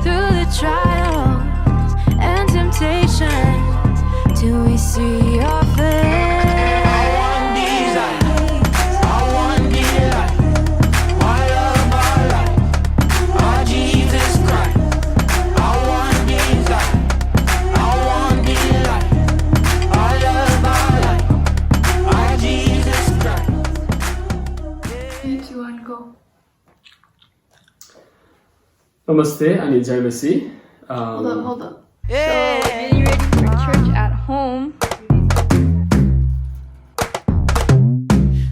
through the trials and temptations, till we see your face. Jesus Christ, I want to be like Go. Namaste, and Jai Masi. Hold up. So, getting ready for church at home.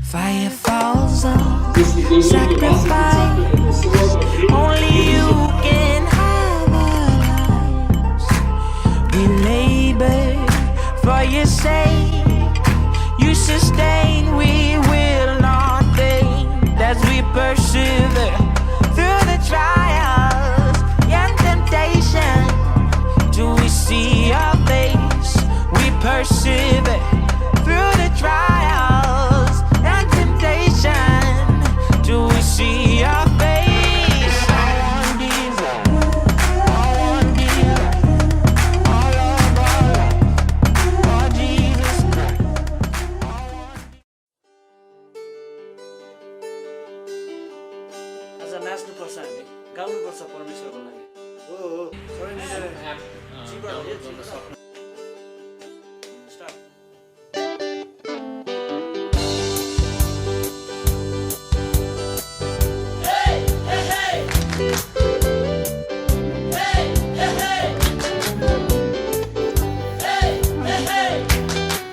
Fire falls on This evening, sacrifice. Only you can have our lives. We labor for your sake. You sustain, we will not faint as we persevere through the trials and temptation. Till we see your face, we persevere through the trials and temptation. Till we see your face. I want Jesus, I want Jesus, all of our life, for Jesus Christ. आज नाच्नुपर्छ हामी गाउनुपर्छ परमेश्वरको लागि हो सबै मिलेर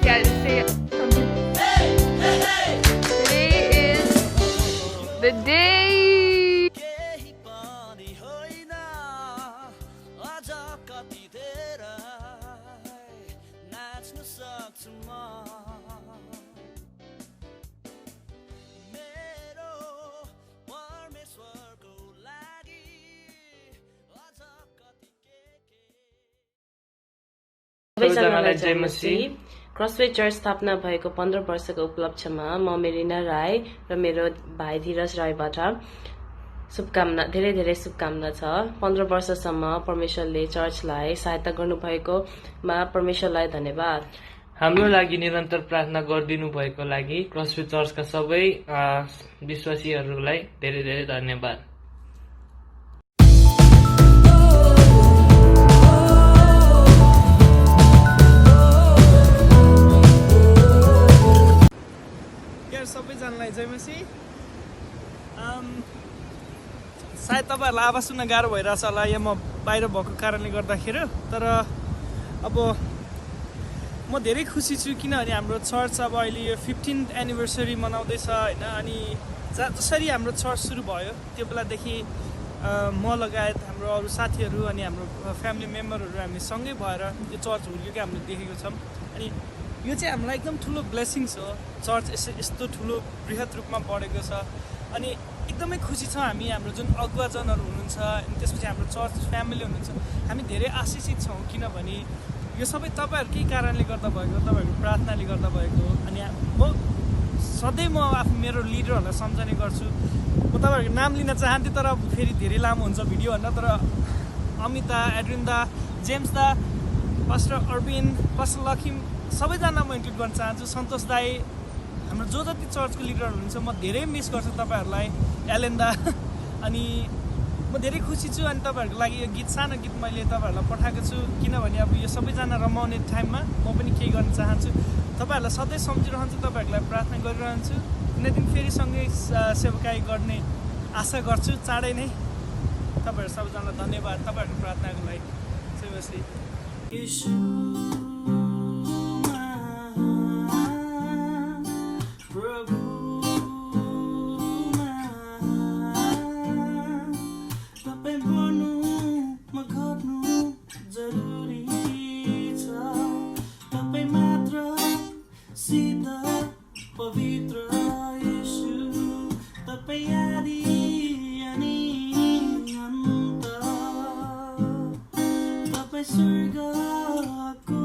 Yeah, just say it. Today is the day. सबैजनालाई जय मसीह। Crossway church स्थापना भएको 15 वर्षको उपलक्ष्यमा म मेरिना राई र मेरो भाइ धीरज राईबाट धेरै धेरै शुभकामना छ। 15 वर्षसम्म परमेश्वरले चर्चलाई सहायता गर्नुभएकोमा परमेश्वरलाई धन्यवाद। हाम्रो लागि निरन्तर प्रार्थना गरिदिनु भएको लागि क्रसवे चर्चका सबै विश्वासीहरूलाई धेरै धेरै धन्यवाद। सबैजनालाई जय मसी। सायद तपाईँहरूलाई आवाज सुन्न गाह्रो भइरहेछ होला या म बाहिर भएको कारणले गर्दाखेरि, तर अब म धेरै खुसी छु किनभने हाम्रो चर्च अब अहिले यो 15th एनिभर्सरी मनाउँदैछ होइन। अनि जसरी हाम्रो चर्च सुरु भयो त्यो बेलादेखि म लगायत हाम्रो अरू साथीहरू अनि हाम्रो फ्यामिली मेम्बरहरू हामी सँगै भएर यो चर्च हुर्केको हामीले देखेको छौँ। अनि यो चाहिँ हामीलाई एकदम ठुलो ब्लेसिङ्स हो। चर्च यस्तो ठुलो बृहत रूपमा बढेको छ अनि एकदमै खुसी छौँ हामी। हाम्रो जुन अगुवाजनहरू हुनुहुन्छ अनि त्यसपछि हाम्रो चर्च फ्यामिली हुनुहुन्छ, हामी धेरै आशिषित छौँ किनभने यो सबै तपाईँहरूकै कारणले गर्दा भएको, तपाईँहरूको प्रार्थनाले गर्दा भएको। अनि सधैँ म आफू मेरो लिडरहरूलाई सम्झने गर्छु। म तपाईँहरूको नाम लिन चाहन्थेँ तर फेरि धेरै लामो हुन्छ भिडियो भन्न, तर अमिता, एड्रिन दा, जेम्स दा, पास्टर अर्बिन, पास्टर लखिम सबैजना म इन्क्लुड गर्न चाहन्छु। सन्तोष दाई, हाम्रो जो जति चर्चको लिडरहरू हुनुहुन्छ म धेरै मिस गर्छु तपाईँहरूलाई, एलेन दा। अनि म धेरै खुसी छु। अनि तपाईँहरूको लागि यो गीत, सानो गीत मैले तपाईँहरूलाई पठाएको छु किनभने अब यो सबैजना रमाउने टाइममा म पनि केही गर्न चाहन्छु। तपाईँहरूलाई सधैँ सम्झिरहन्छु, तपाईँहरूलाई प्रार्थना गरिरहन्छु। कुनै दिन फेरि सँगै सेवकाई गर्ने आशा गर्छु चाँडै नै। तपाईँहरू सबैजनालाई धन्यवाद तपाईँहरूको प्रार्थनाको लागि। सेवसी स्वर्गको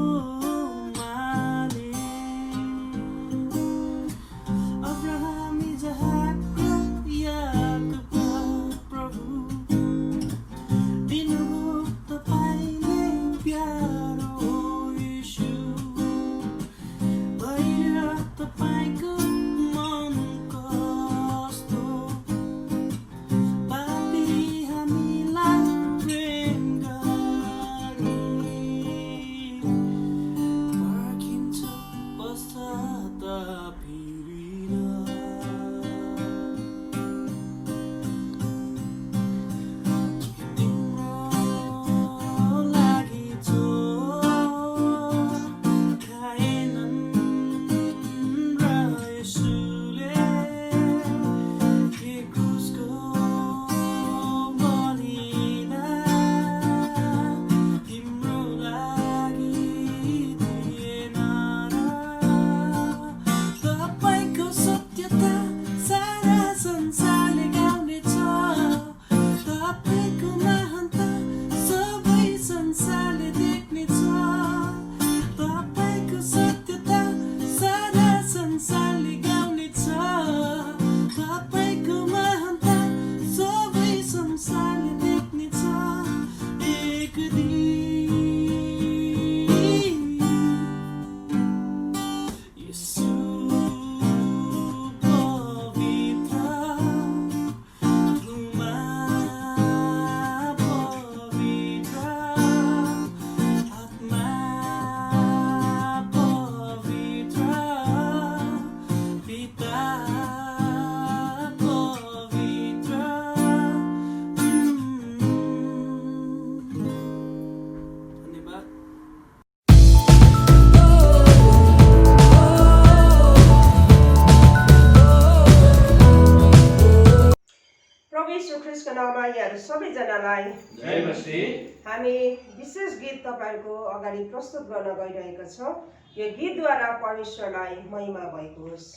यीशु ख्रीष्टको नाममा यहाँहरू सबैजनालाई जय मसीह। हामी विशेष गीत तपाईँहरूको अगाडि प्रस्तुत गर्न गइरहेका छौँ। यो गीतद्वारा परमेश्वरलाई महिमा भएको होस्।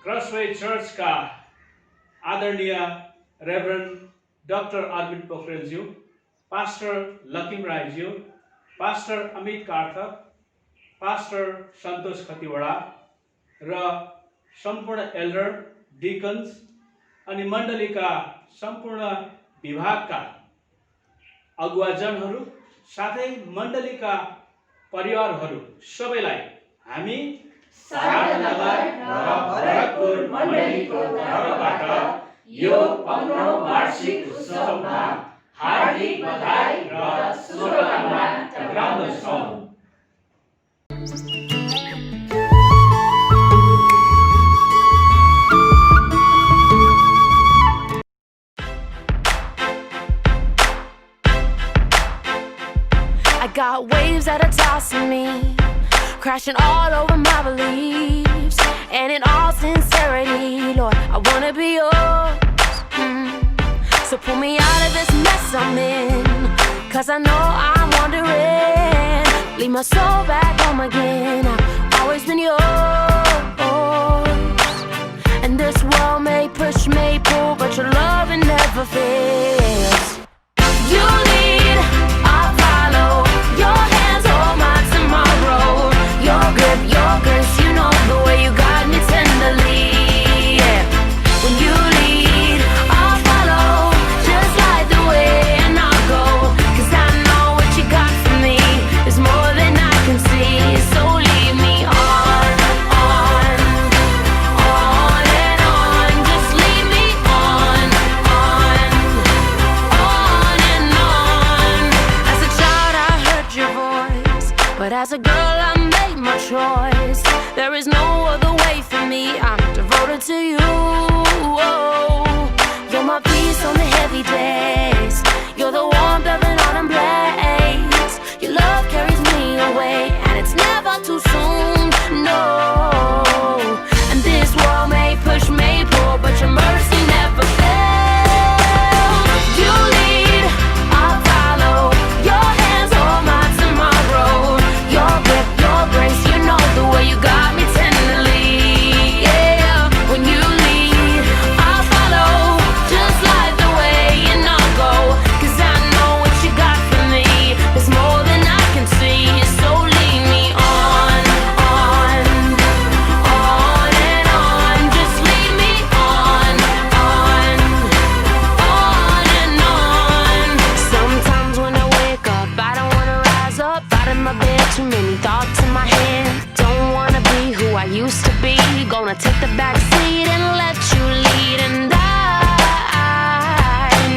क्रसवे चर्चका आदरणीय रेभरेन्ड डाक्टर अरविन्द पोखरेलज्यू, पास्टर लकिम राईज्यू, पास्टर अमित कार्थक, पास्टर सन्तोष खतिवडा र सम्पूर्ण एल्डर, डिकन्स अनि मण्डलीका सम्पूर्ण विभागका अगुवाजनहरू साथै मण्डलीका परिवारहरू सबैलाई हामी सारनगर र भरतपुर मण्डलीको तर्फबाट यो 15औं वार्षिक उत्सवमा हार्दिक बधाई र शुभकामना टक्राउँदछौँ। instead of tossing me, crashing all over my beliefs. And in all sincerity, Lord, I wanna be yours. So pull me out of this mess I'm in, 'cause I know I'm wandering. Leave my soul back home again. I've always been yours. And this world may push, may pull, but your love, it never fails. You lead, I'll follow. Your hands hold my tomorrow. Your grip, your grace, you know the way you guide me tenderly. Yeah. When you lead, I'll follow. Just like the way and I'll go, 'cause I know what you got for me is more than I can see. So lead me on, on, on and on. Just lead me on, on, on and on. As a child I heard your voice, but as a girl I made my choice. There is no other way for me, I'm devoted to you. You're my peace on the heavy days. You're the warmth of an autumn blaze. Your love carries me away, and it's never too soon, no. And this world may push, may pull, but your mercy never fails. You lead, I'll follow. Your hands hold my tomorrow. Your grip, your grace, you know the way you got me tenderly. Yeah, when you lead, I'll follow. Just like the way and I'll go, 'cause I know what you got for me is more than I can see. So lead me on, on, on and on. Just lead me on, on, on and on. Sometimes when I wake up, I don't wanna rise up out of my bed. Too many thoughts in my head. Don't wanna be who I used to be. Gonna take the back seat and let you lead. And I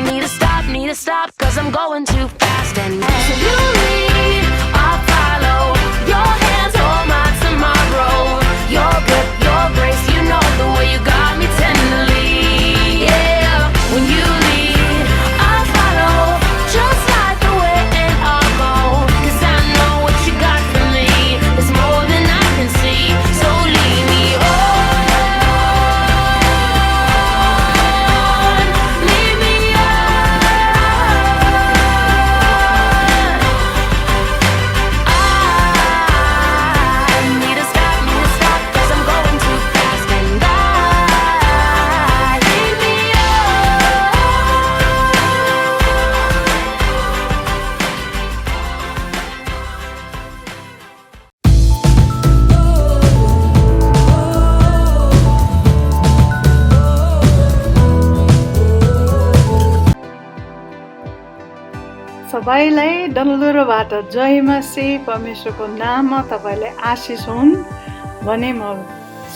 need to stop, 'cause I'm going too fast. And so you lead, I'll follow. Your hands hold my tomorrow. Your grip, your grace, you know the way you got me tenderly. Yeah, when you lead, I'll follow. Just like the way and I'll go, 'cause I know what you got for me is more than I can see. So lead me on, lead me I need to stop, 'cause I'm going too fast. And lead me सबैलाई डल्लोरोबाट जय मसी, परमेश्वरको नाममा तपाईँलाई आशिष हुन् भने म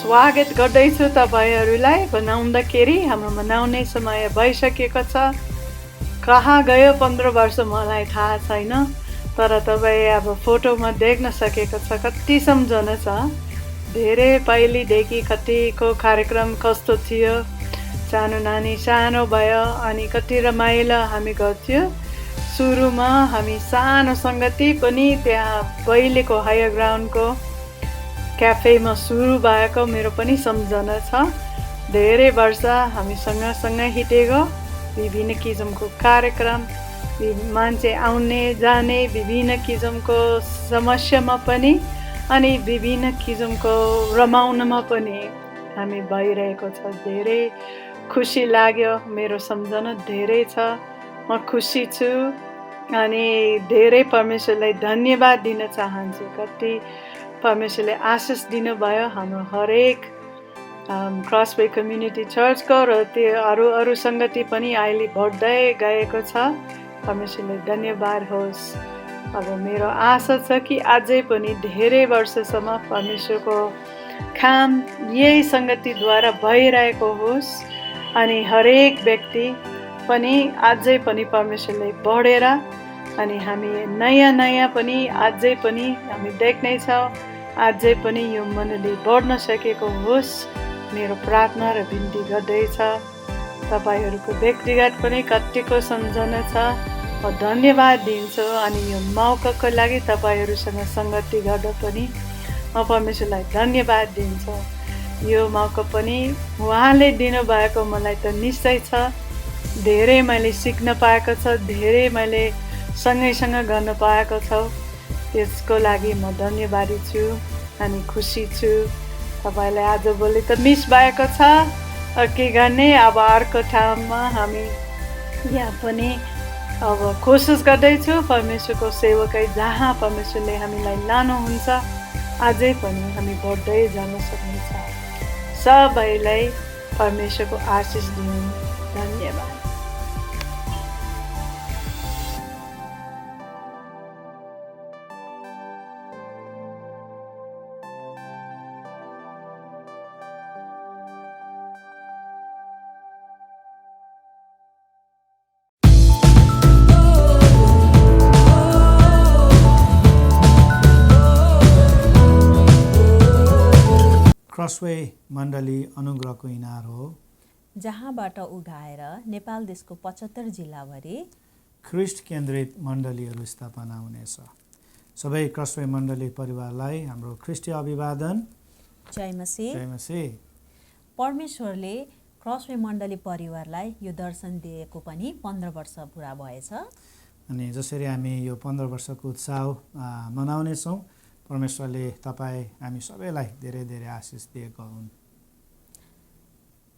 स्वागत गर्दैछु तपाईँहरूलाई। बनाउँदाखेरि हाम्रो मनाउने समय भइसकेको छ। कहाँ गयो 15 वर्ष मलाई थाहा छैन, तर तपाईँ अब फोटोमा देख्न सकेको छ कति सम्झना छ। धेरै पहिलेदेखि कतिको कार्यक्रम कस्तो थियो, सानो नानी सानो भयो अनि कति रमाइलो हामी गर्थ्यौँ। सुरुमा हामी सानो सङ्गति पनि त्यहाँ पहिलेको हायर ग्राउन्डको क्याफेमा सुरु भएको मेरो पनि सम्झना छ। धेरै वर्ष हामी सँगसँगै हिँडेको, विभिन्न किसिमको कार्यक्रम, मान्छे आउने जाने, विभिन्न किसिमको समस्यामा पनि अनि विभिन्न किसिमको रमाउनमा पनि हामी भइरहेको छ। धेरै खुसी लाग्यो, मेरो सम्झना धेरै छ, म खुसी छु अनि धेरै परमेश्वरलाई धन्यवाद दिन चाहन्छु। कति परमेश्वरले आशिष दिनुभयो हाम्रो हरेक क्रसवे कम्युनिटी चर्चको र त्यो अरू सङ्गति पनि अहिले बढ्दै गएको छ। परमेश्वरले धन्यवाद होस्। अब मेरो आशा छ कि अझै पनि धेरै वर्षसम्म परमेश्वरको काम यही सङ्गतिद्वारा भइरहेको होस् अनि हरेक व्यक्ति पनि अझै पनि परमेश्वरले बढेर अनि हामी नयाँ पनि अझै पनि हामी देख्नेछौँ, अझै पनि यो मण्डली बढ्न सकेको होस् मेरो प्रार्थना र बिन्ती गर्दैछ। तपाईँहरूको व्यक्तिगत पनि कतिको सम्झना छ, म धन्यवाद दिन्छु। अनि यो मौकाको लागि तपाईँहरूसँग सङ्गति गर्दा पनि म परमेश्वरलाई धन्यवाद दिन्छु। यो मौका पनि उहाँले दिनुभएको मलाई त निश्चय छ। धेरै मैले सिक्न पाएको छ, धेरै मैले सँगैसँग गर्न पाएको छ। त्यसको लागि म धन्यवादी छु अनि खुसी छु। तपाईँलाई आजभोलि त मिस भएको छ, के गर्ने। अब अर्को ठाउँमा हामी यहाँ पनि अब कोसिस गर्दैछु परमेश्वरको सेवकै जहाँ परमेश्वरले हामीलाई लानुहुन्छ अझै पनि हामी बढ्दै जान सक्नेछ। सबैलाई परमेश्वरको आशिष दिनु। धन्यवाद। क्रसवे मण्डली अनुग्रहको इनार हो, जहाँबाट उघाएर नेपाल देशको 75 जिल्लाभरि ख्रिस्ट केन्द्रित मण्डलीहरू स्थापना हुनेछ। सबै क्रसवे मण्डली परिवारलाई हाम्रो ख्रिस्टीय अभिवादन। जय मसीह। जय मसीह। परमेश्वरले क्रसवे मण्डली परिवारलाई यो दर्शन दिएको पनि 15 वर्ष पुरा भएछ। अनि जसरी हामी यो 15 वर्षको उत्साह मनाउनेछौँ, परमेश्वरले तपाईँ हामी सबैलाई धेरै धेरै आशिष दिएको हुन्।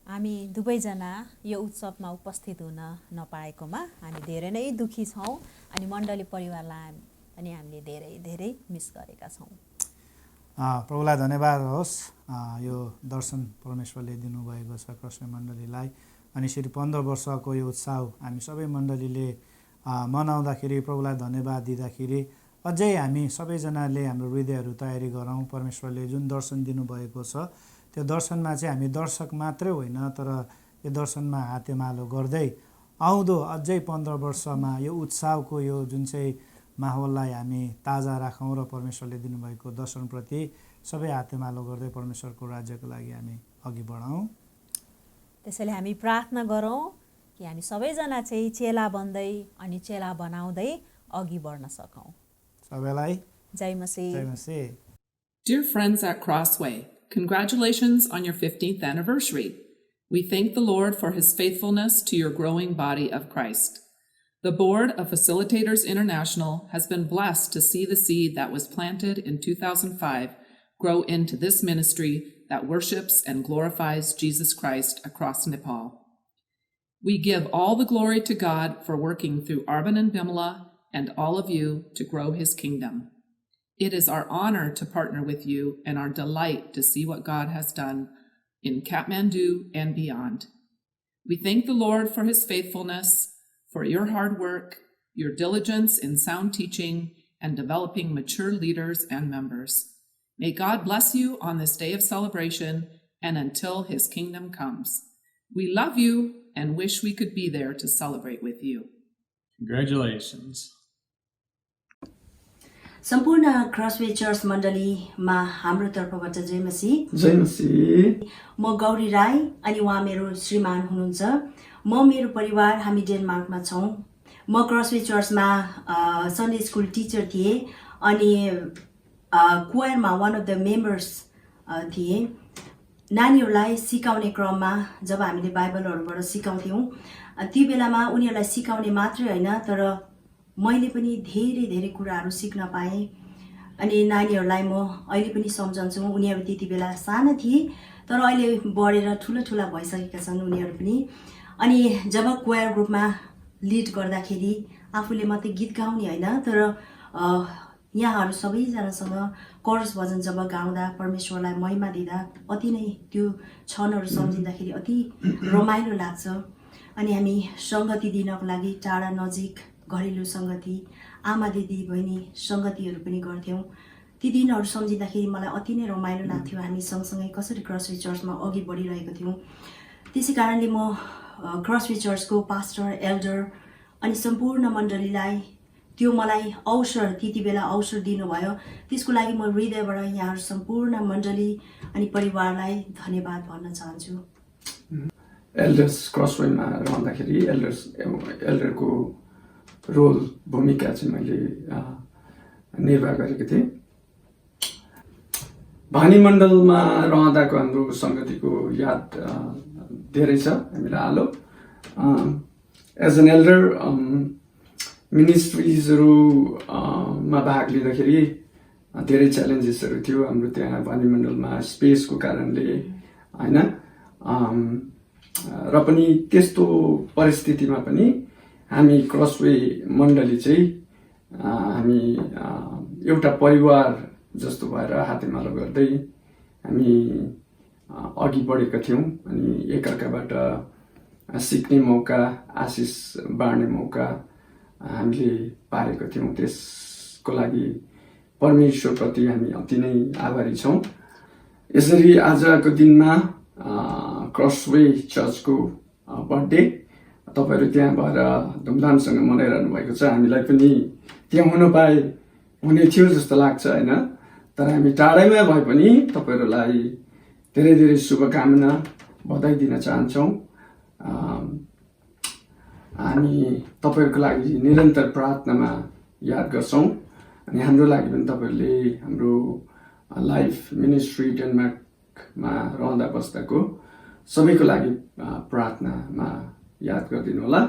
हामी दुवैजना यो उत्सवमा उपस्थित हुन नपाएकोमा हामी धेरै नै दुखी छौँ। अनि मण्डली परिवारलाई पनि हामीले धेरै धेरै मिस गरेका छौँ। प्रभुलाई धन्यवाद होस्। यो दर्शन परमेश्वरले दिनुभएको छ क्रसवे मण्डलीलाई। अनि यसरी 15 वर्षको यो उत्साह हामी सबै मण्डलीले मनाउँदाखेरि, प्रभुलाई धन्यवाद दिँदाखेरि अझै हामी सबैजनाले हाम्रो हृदयहरू तयारी गरौँ। परमेश्वरले जुन दर्शन दिनुभएको छ त्यो दर्शनमा चाहिँ हामी दर्शक मात्रै होइन, तर यो दर्शनमा हातेमालो गर्दै आउँदो अझै 15 वर्षमा यो उत्साहको यो जुन चाहिँ माहौललाई हामी ताजा राखौँ र परमेश्वरले दिनुभएको दर्शनप्रति सबै हातेमालो गर्दै परमेश्वरको राज्यको लागि हामी अघि बढौँ। त्यसैले हामी प्रार्थना गरौँ कि हामी सबैजना चाहिँ चेला बन्दै अनि चेला बनाउँदै अघि बढ्न सकौँ। सबैलाई जय मसीह। जय मसीह। Dear friends at Crossway, congratulations on your 15th anniversary. We thank the Lord for his faithfulness to your growing body of Christ. The Board of Facilitators International has been blessed to see the seed that was planted in 2005 grow into this ministry that worships and glorifies Jesus Christ across Nepal. We give all the glory to God for working through Arban and Bimala and all of you to grow his kingdom. It is our honor to partner with you and our delight to see what God has done in Kathmandu and beyond. We thank the Lord for his faithfulness, for your hard work, your diligence in sound teaching, and developing mature leaders and members. May God bless you on this day of celebration and until his kingdom comes. We love you and wish we could be there to celebrate with you. Congratulations. सम्पूर्ण Crossway church मण्डलीमा हाम्रो तर्फबाट जय मसीह। जय मसीह। म गौरी राई अनि उहाँ मेरो श्रीमान हुनुहुन्छ। म मेरो परिवार हामी डेनमार्कमा छौँ। म क्रसवे चर्चमा सन्डे स्कुल टिचर थिएँ अनि क्वायरमा वान अफ द मेम्बर्स थिएँ। नानीहरूलाई सिकाउने क्रममा जब हामीले बाइबलहरूबाट सिकाउँथ्यौँ त्यो बेलामा उनीहरूलाई सिकाउने मात्रै होइन, तर मैले पनि धेरै धेरै कुराहरू सिक्न पाएँ। अनि नानीहरूलाई म अहिले पनि सम्झन्छु। उनीहरू त्यति बेला साना थिए, तर अहिले बढेर ठुला भइसकेका छन् उनीहरू पनि। अनि जब क्वायर ग्रुपमा लिड गर्दाखेरि आफूले मात्रै गीत गाउने होइन, तर यहाँहरू सबैजनासँग कोरस भजन जब गाउँदा परमेश्वरलाई महिमा दिँदा अति नै त्यो क्षणहरू सम्झिँदाखेरि अति रमाइलो लाग्छ। अनि हामी सङ्गति दिनको लागि टाढा नजिक घरेलु सङ्गति, आमा दिदी बहिनी सङ्गतिहरू पनि गर्थ्यौँ। ती दिनहरू सम्झिँदाखेरि मलाई अति नै रमाइलो लाग्थ्यो। हामी सँगसँगै कसरी क्रसवे चर्चमा अघि बढिरहेको थियौँ। त्यसै कारणले म क्रसवे चर्चको पास्टर, एल्डर अनि सम्पूर्ण मण्डलीलाई त्यो मलाई अवसर त्यति बेला अवसर दिनुभयो, त्यसको लागि म हृदयबाट यहाँहरू सम्पूर्ण मण्डली अनि परिवारलाई धन्यवाद भन्न चाहन्छु। एल्डर्स क्रसवेमा रहँदाखेरि एल्डरको भूमिका चाहिँ मैले निर्वाह गरेको थिएँ। भानी मण्डलमा रहँदाको हाम्रो सङ्गतिको याद धेरै छ हामीलाई आलो। एज एन एल्डर मिनिस्ट्रिजहरूमा भाग लिँदाखेरि धेरै च्यालेन्जेसहरू थियो हाम्रो त्यहाँ भानी मण्डलमा स्पेसको कारणले होइन। र पनि त्यस्तो परिस्थितिमा पनि हामी क्रसवे मण्डली चाहिँ हामी एउटा परिवार जस्तो भएर हातेमालो गर्दै हामी अघि बढेका थियौँ। अनि एकअर्काबाट सिक्ने मौका, आशिष बाँड्ने मौका हामीले पाएका थियौँ। त्यसको लागि परमेश्वरप्रति हामी अति नै आभारी छौँ। यसरी आजको दिनमा क्रसवे चर्चको बर्थडे तपाईँहरू त्यहाँ भएर धुमधामसँग मनाइरहनु भएको छ। हामीलाई पनि त्यहाँ हुने थियो जस्तो लाग्छ होइन। तर हामी टाढैमा भए पनि तपाईँहरूलाई धेरै धेरै शुभकामना बधाई दिन चाहन्छौँ। हामी तपाईँहरूको लागि निरन्तर प्रार्थनामा याद गर्छौँ। अनि हाम्रो लागि पनि तपाईँहरूले हाम्रो लाइफ मिनिस्ट्री डेनमार्कमा रहँदा बस्दाको सबैको लागि प्रार्थनामा याद गरिदिनु होला।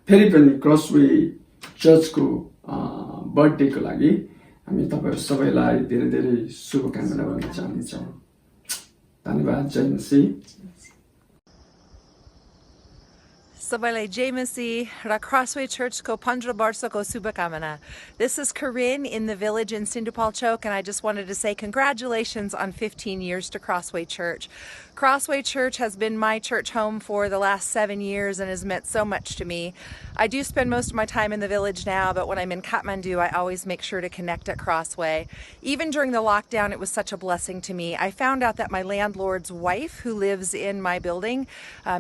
फेरि पनि क्रसवे चर्चको बर्थडेको लागि हामी तपाईँहरू सबैलाई धेरै धेरै शुभकामना भन्न चाहन्छौँ। धन्यवाद। जय मसीह। सबैलाई जय मसीह र Crossway Church को 15 वर्षको शुभकामना. This is Corinne in the village in Sindupalchok, and I just wanted to say congratulations on 15 years to Crossway Church. Crossway Church has been my church home for the last 7 years and has meant so much to me. I do spend most of my time in the village now, but when I'm in Kathmandu, I always make sure to connect at Crossway. Even during the lockdown, it was such a blessing to me. I found out that my landlord's wife, who lives in my building,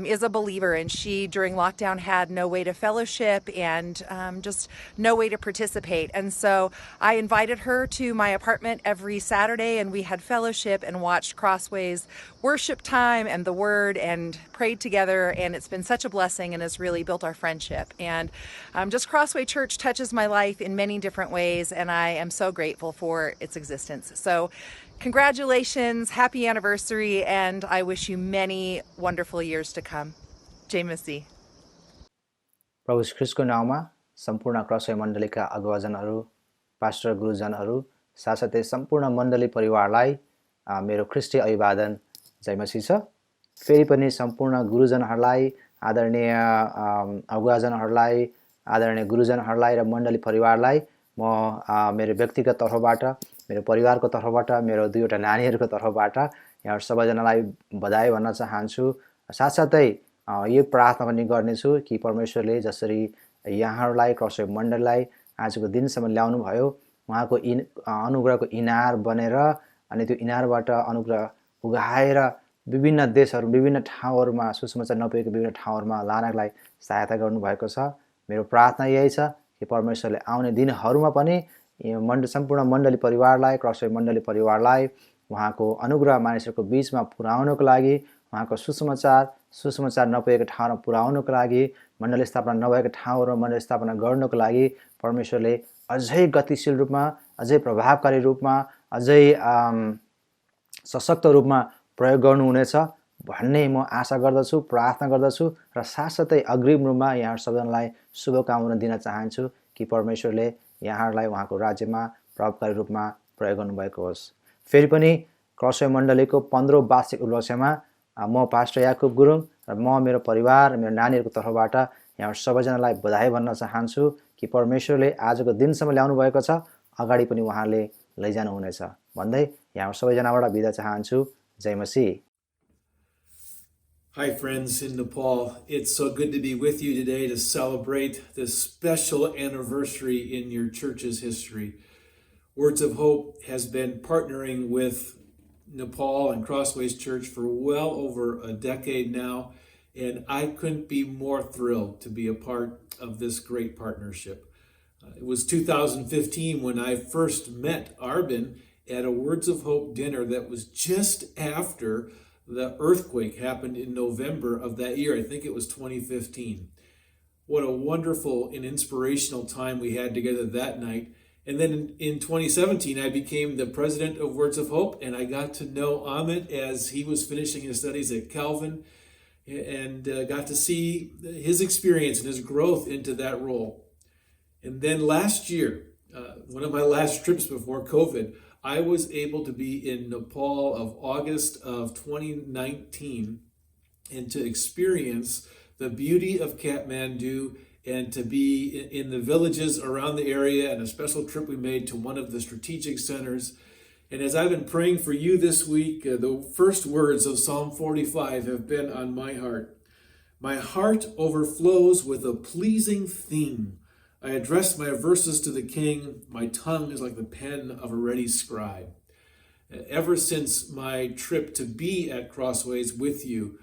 is a believer, and she, during lockdown, had no way to fellowship and just no way to participate. And so I invited her to my apartment every Saturday, and we had fellowship and watched Crossway's worship time and the word and prayed together, and it's been such a blessing and has really built our friendship. And just Crossway Church touches my life in many different ways, and I am so grateful for its existence. So congratulations, happy anniversary, and I wish you many wonderful years to come. Jai Masi. प्रभु ख्रीष्टको नाउँमा सम्पूर्ण Crossway मण्डलीका अगुवाजनहरू, pastor गुरुजनहरू, साथसाथै सम्पूर्ण मण्डली परिवारलाई मेरो ख्रीष्टी अभिवादन। जय मसीह छ। फेरि पनि सम्पूर्ण गुरुजनहरूलाई, आदरणीय अगुवाजनहरूलाई, आदरणीय गुरुजनहरूलाई र मण्डली परिवारलाई म मेरो व्यक्तिगत तर्फबाट, मेरो परिवारको तर्फबाट, मेरो दुईवटा नानीहरूको तर्फबाट यहाँहरू सबैजनालाई बधाई भन्न चाहन्छु। साथसाथै यो प्रार्थना पनि गर्नेछु कि परमेश्वरले जसरी यहाँहरूलाई क्रसवे मण्डलीलाई आजको दिनसम्म ल्याउनु भयो, उहाँको अनुग्रहको इनार बनेर अनि त्यो इनारबाट अनुग्रह उगाएर विभिन्न देशहरू, विभिन्न ठाउँहरूमा सुसमाचार नपुगेको विभिन्न ठाउँहरूमा लानलाई सहायता गर्नुभएको छ। मेरो प्रार्थना यही छ कि परमेश्वरले आउने दिनहरूमा पनि सम्पूर्ण मण्डली परिवारलाई, क्रसवे मण्डली परिवारलाई उहाँको अनुग्रह मानिसहरूको बिचमा पुर्याउनको लागि, उहाँको सुसमाचार नपुगेको ठाउँमा पुर्याउनको लागि, मण्डली स्थापना नभएका ठाउँहरूमा मण्डली स्थापना गर्नको लागि परमेश्वरले अझै गतिशील रूपमा, अझै प्रभावकारी रूपमा, अझै सशक्त रूपमा प्रयोग गर्नुहुनेछ भन्ने म आशा गर्दछु, प्रार्थना गर्दछु र साथसाथै अग्रिम रूपमा यहाँ सबैजनालाई शुभकामना दिन चाहन्छु कि परमेश्वरले यहाँहरूलाई उहाँको राज्यमा प्रभावकारी रूपमा प्रयोग गर्नुभएको होस्। फेरि पनि क्रसवे मण्डलीको 15औं वार्षिक उपलक्ष्यमा म पास्टर याकुब गुरुङ र म मेरो परिवार, मेरो नानीहरूको तर्फबाट यहाँ सबैजनालाई बधाई भन्न चाहन्छु कि परमेश्वरले आजको दिनसम्म ल्याउनु भएको छ, अगाडि पनि उहाँले लैजानुहुनेछ भन्दै यहाँ सबैजनाबाट बिदा चाहन्छु। जय मसीह। Hi friends in Nepal, it's so good to be with you today to celebrate this special anniversary in your church's history. Words of Hope has been partnering with Nepal and Crossways Church for well over a decade now, and I couldn't be more thrilled to be a part of this great partnership. It was 2015 when I first met Arben at a Words of Hope dinner that was just after the earthquake happened in November of that year. I think it was 2015. What a wonderful and inspirational time we had together that night. And then in 2017, I became the president of Words of Hope, and I got to know Amit as he was finishing his studies at Calvin, and got to see his experience and his growth into that role. And then last year, one of my last trips before COVID, I was able to be in Nepal of August of 2019 and to experience the beauty of Kathmandu and to be in the villages around the area, and a special trip we made to one of the strategic centers. And as I've been praying for you this week, the first words of Psalm 45 have been on my heart. My heart overflows with a pleasing theme. I address my verses to the King. My tongue is like the pen of a ready scribe. Ever since my trip to be at Crossways with you,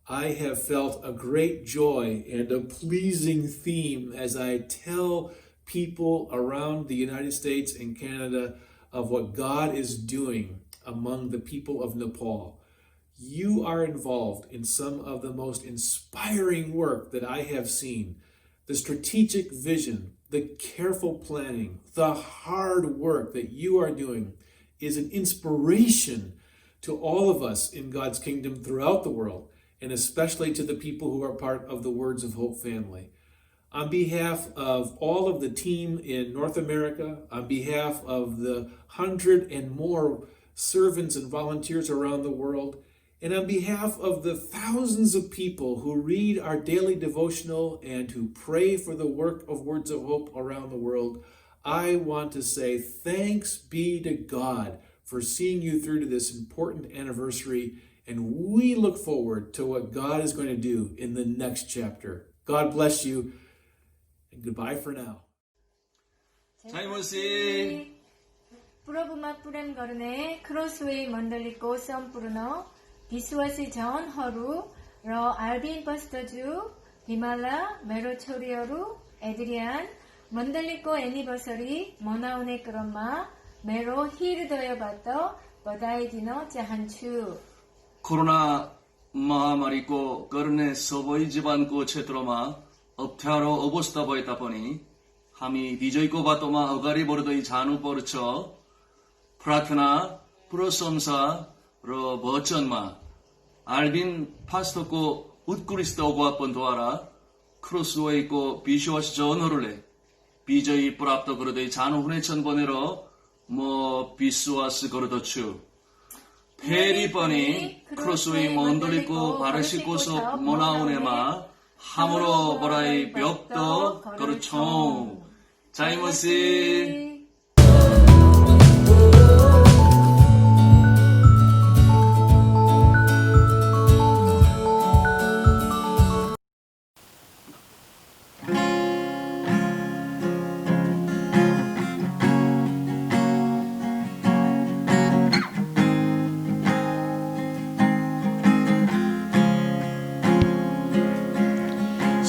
I have felt a great joy and a pleasing theme as I tell people around the United States and Canada of what God is doing among the people of Nepal. You are involved in some of the most inspiring work that I have seen. The strategic vision, the careful planning, the hard work that you are doing is an inspiration to all of us in God's kingdom throughout the world, and especially to the people who are part of the Words of Hope family. On behalf of all of the team in North America, on behalf of the 100 and more servants and volunteers around the world, and on behalf of the thousands of people who read our daily devotional and who pray for the work of Words of Hope around the world, I want to say thanks be to God for seeing you through to this important anniversary, and we look forward to what God is going to do in the next chapter. God bless you, and goodbye for now. प्रभुमा पुराण गर्ने क्रोसवे मण्डलीको सम्पूर्ण विश्वासी जनहरू र आर्बिन पस्तजु हिमाला मेरो छोरीहरू Adrian मण्डलीको anniversary मनाउने क्रममा मेरो हृदयबाट बधाई दिन चाहन्छु। कोरोना महामारीको गर्ने सबै जीवनको क्षेत्रमा अप्ठ्यारो अवस्था भए तापनि हामी विजयको बाटोमा अगाडि बढ्दै जानुपर्छ। प्रार्थना, प्रशंसा र वचनमा आर्बिन फास्टको उत्कृष्ट अगुवापनद्वारा क्रोसवेको विश्वासजनहरूले विजय प्राप्त गर्दै जानुहुनेछन् भनेर म विश्वास गर्दछु। फेरि पनि क्रोसवे मण्डलीको वार्षिकोत्सव मनाउनेमा हाम्रो बधाई व्यक्त गर्छौं। जय मसीह।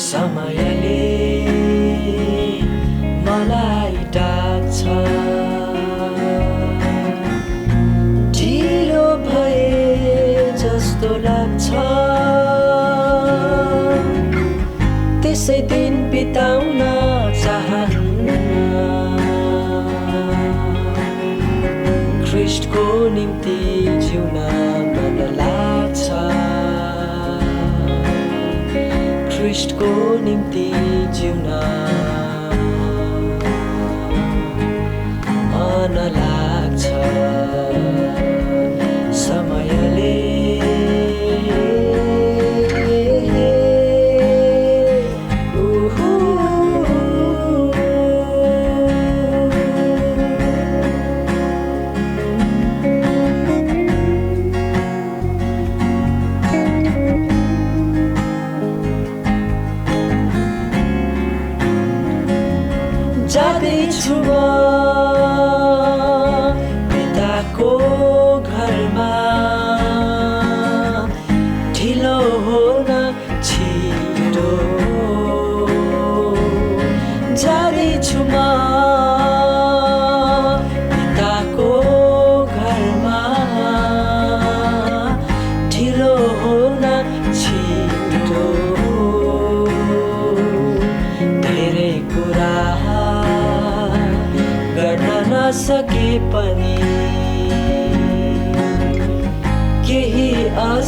समयले मलाई डाक्छ, ढिलो भए जस्तो लाग्छ, त्यसै दिन बिताउन चाहन्न। ख्रीष्टको निम्ति जिउन मन लाग्छ, ख्रीष्टको निम्ति जिउन मन लाग्छ। समयले जाँदैछु म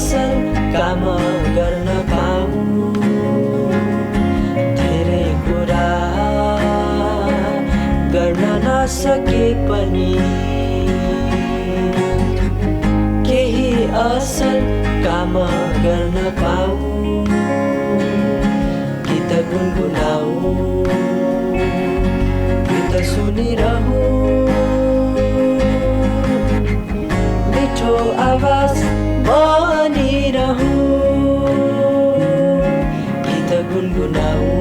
असल काम गर्न पाऊँ धेरै कुरा गर्न नसके पनि केही असल काम गर्न पाऊँ गीत गुनगुनाऊँ गीत सुनिरहूँ मिठो आवाज बनिरहूँ गीत गुनगुनाऊँ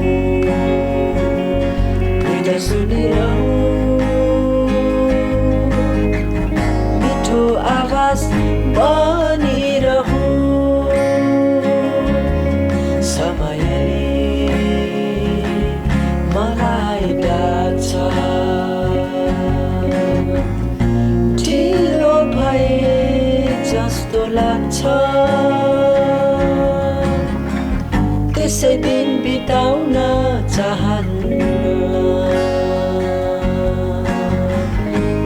गीत सुनिरहूँ मिठो आवाज बनिरहूँ समयले मलाई डाक्छ ढिलो भए जस्तो लाग्छ त्यसै दिन बिताउन चाहन्न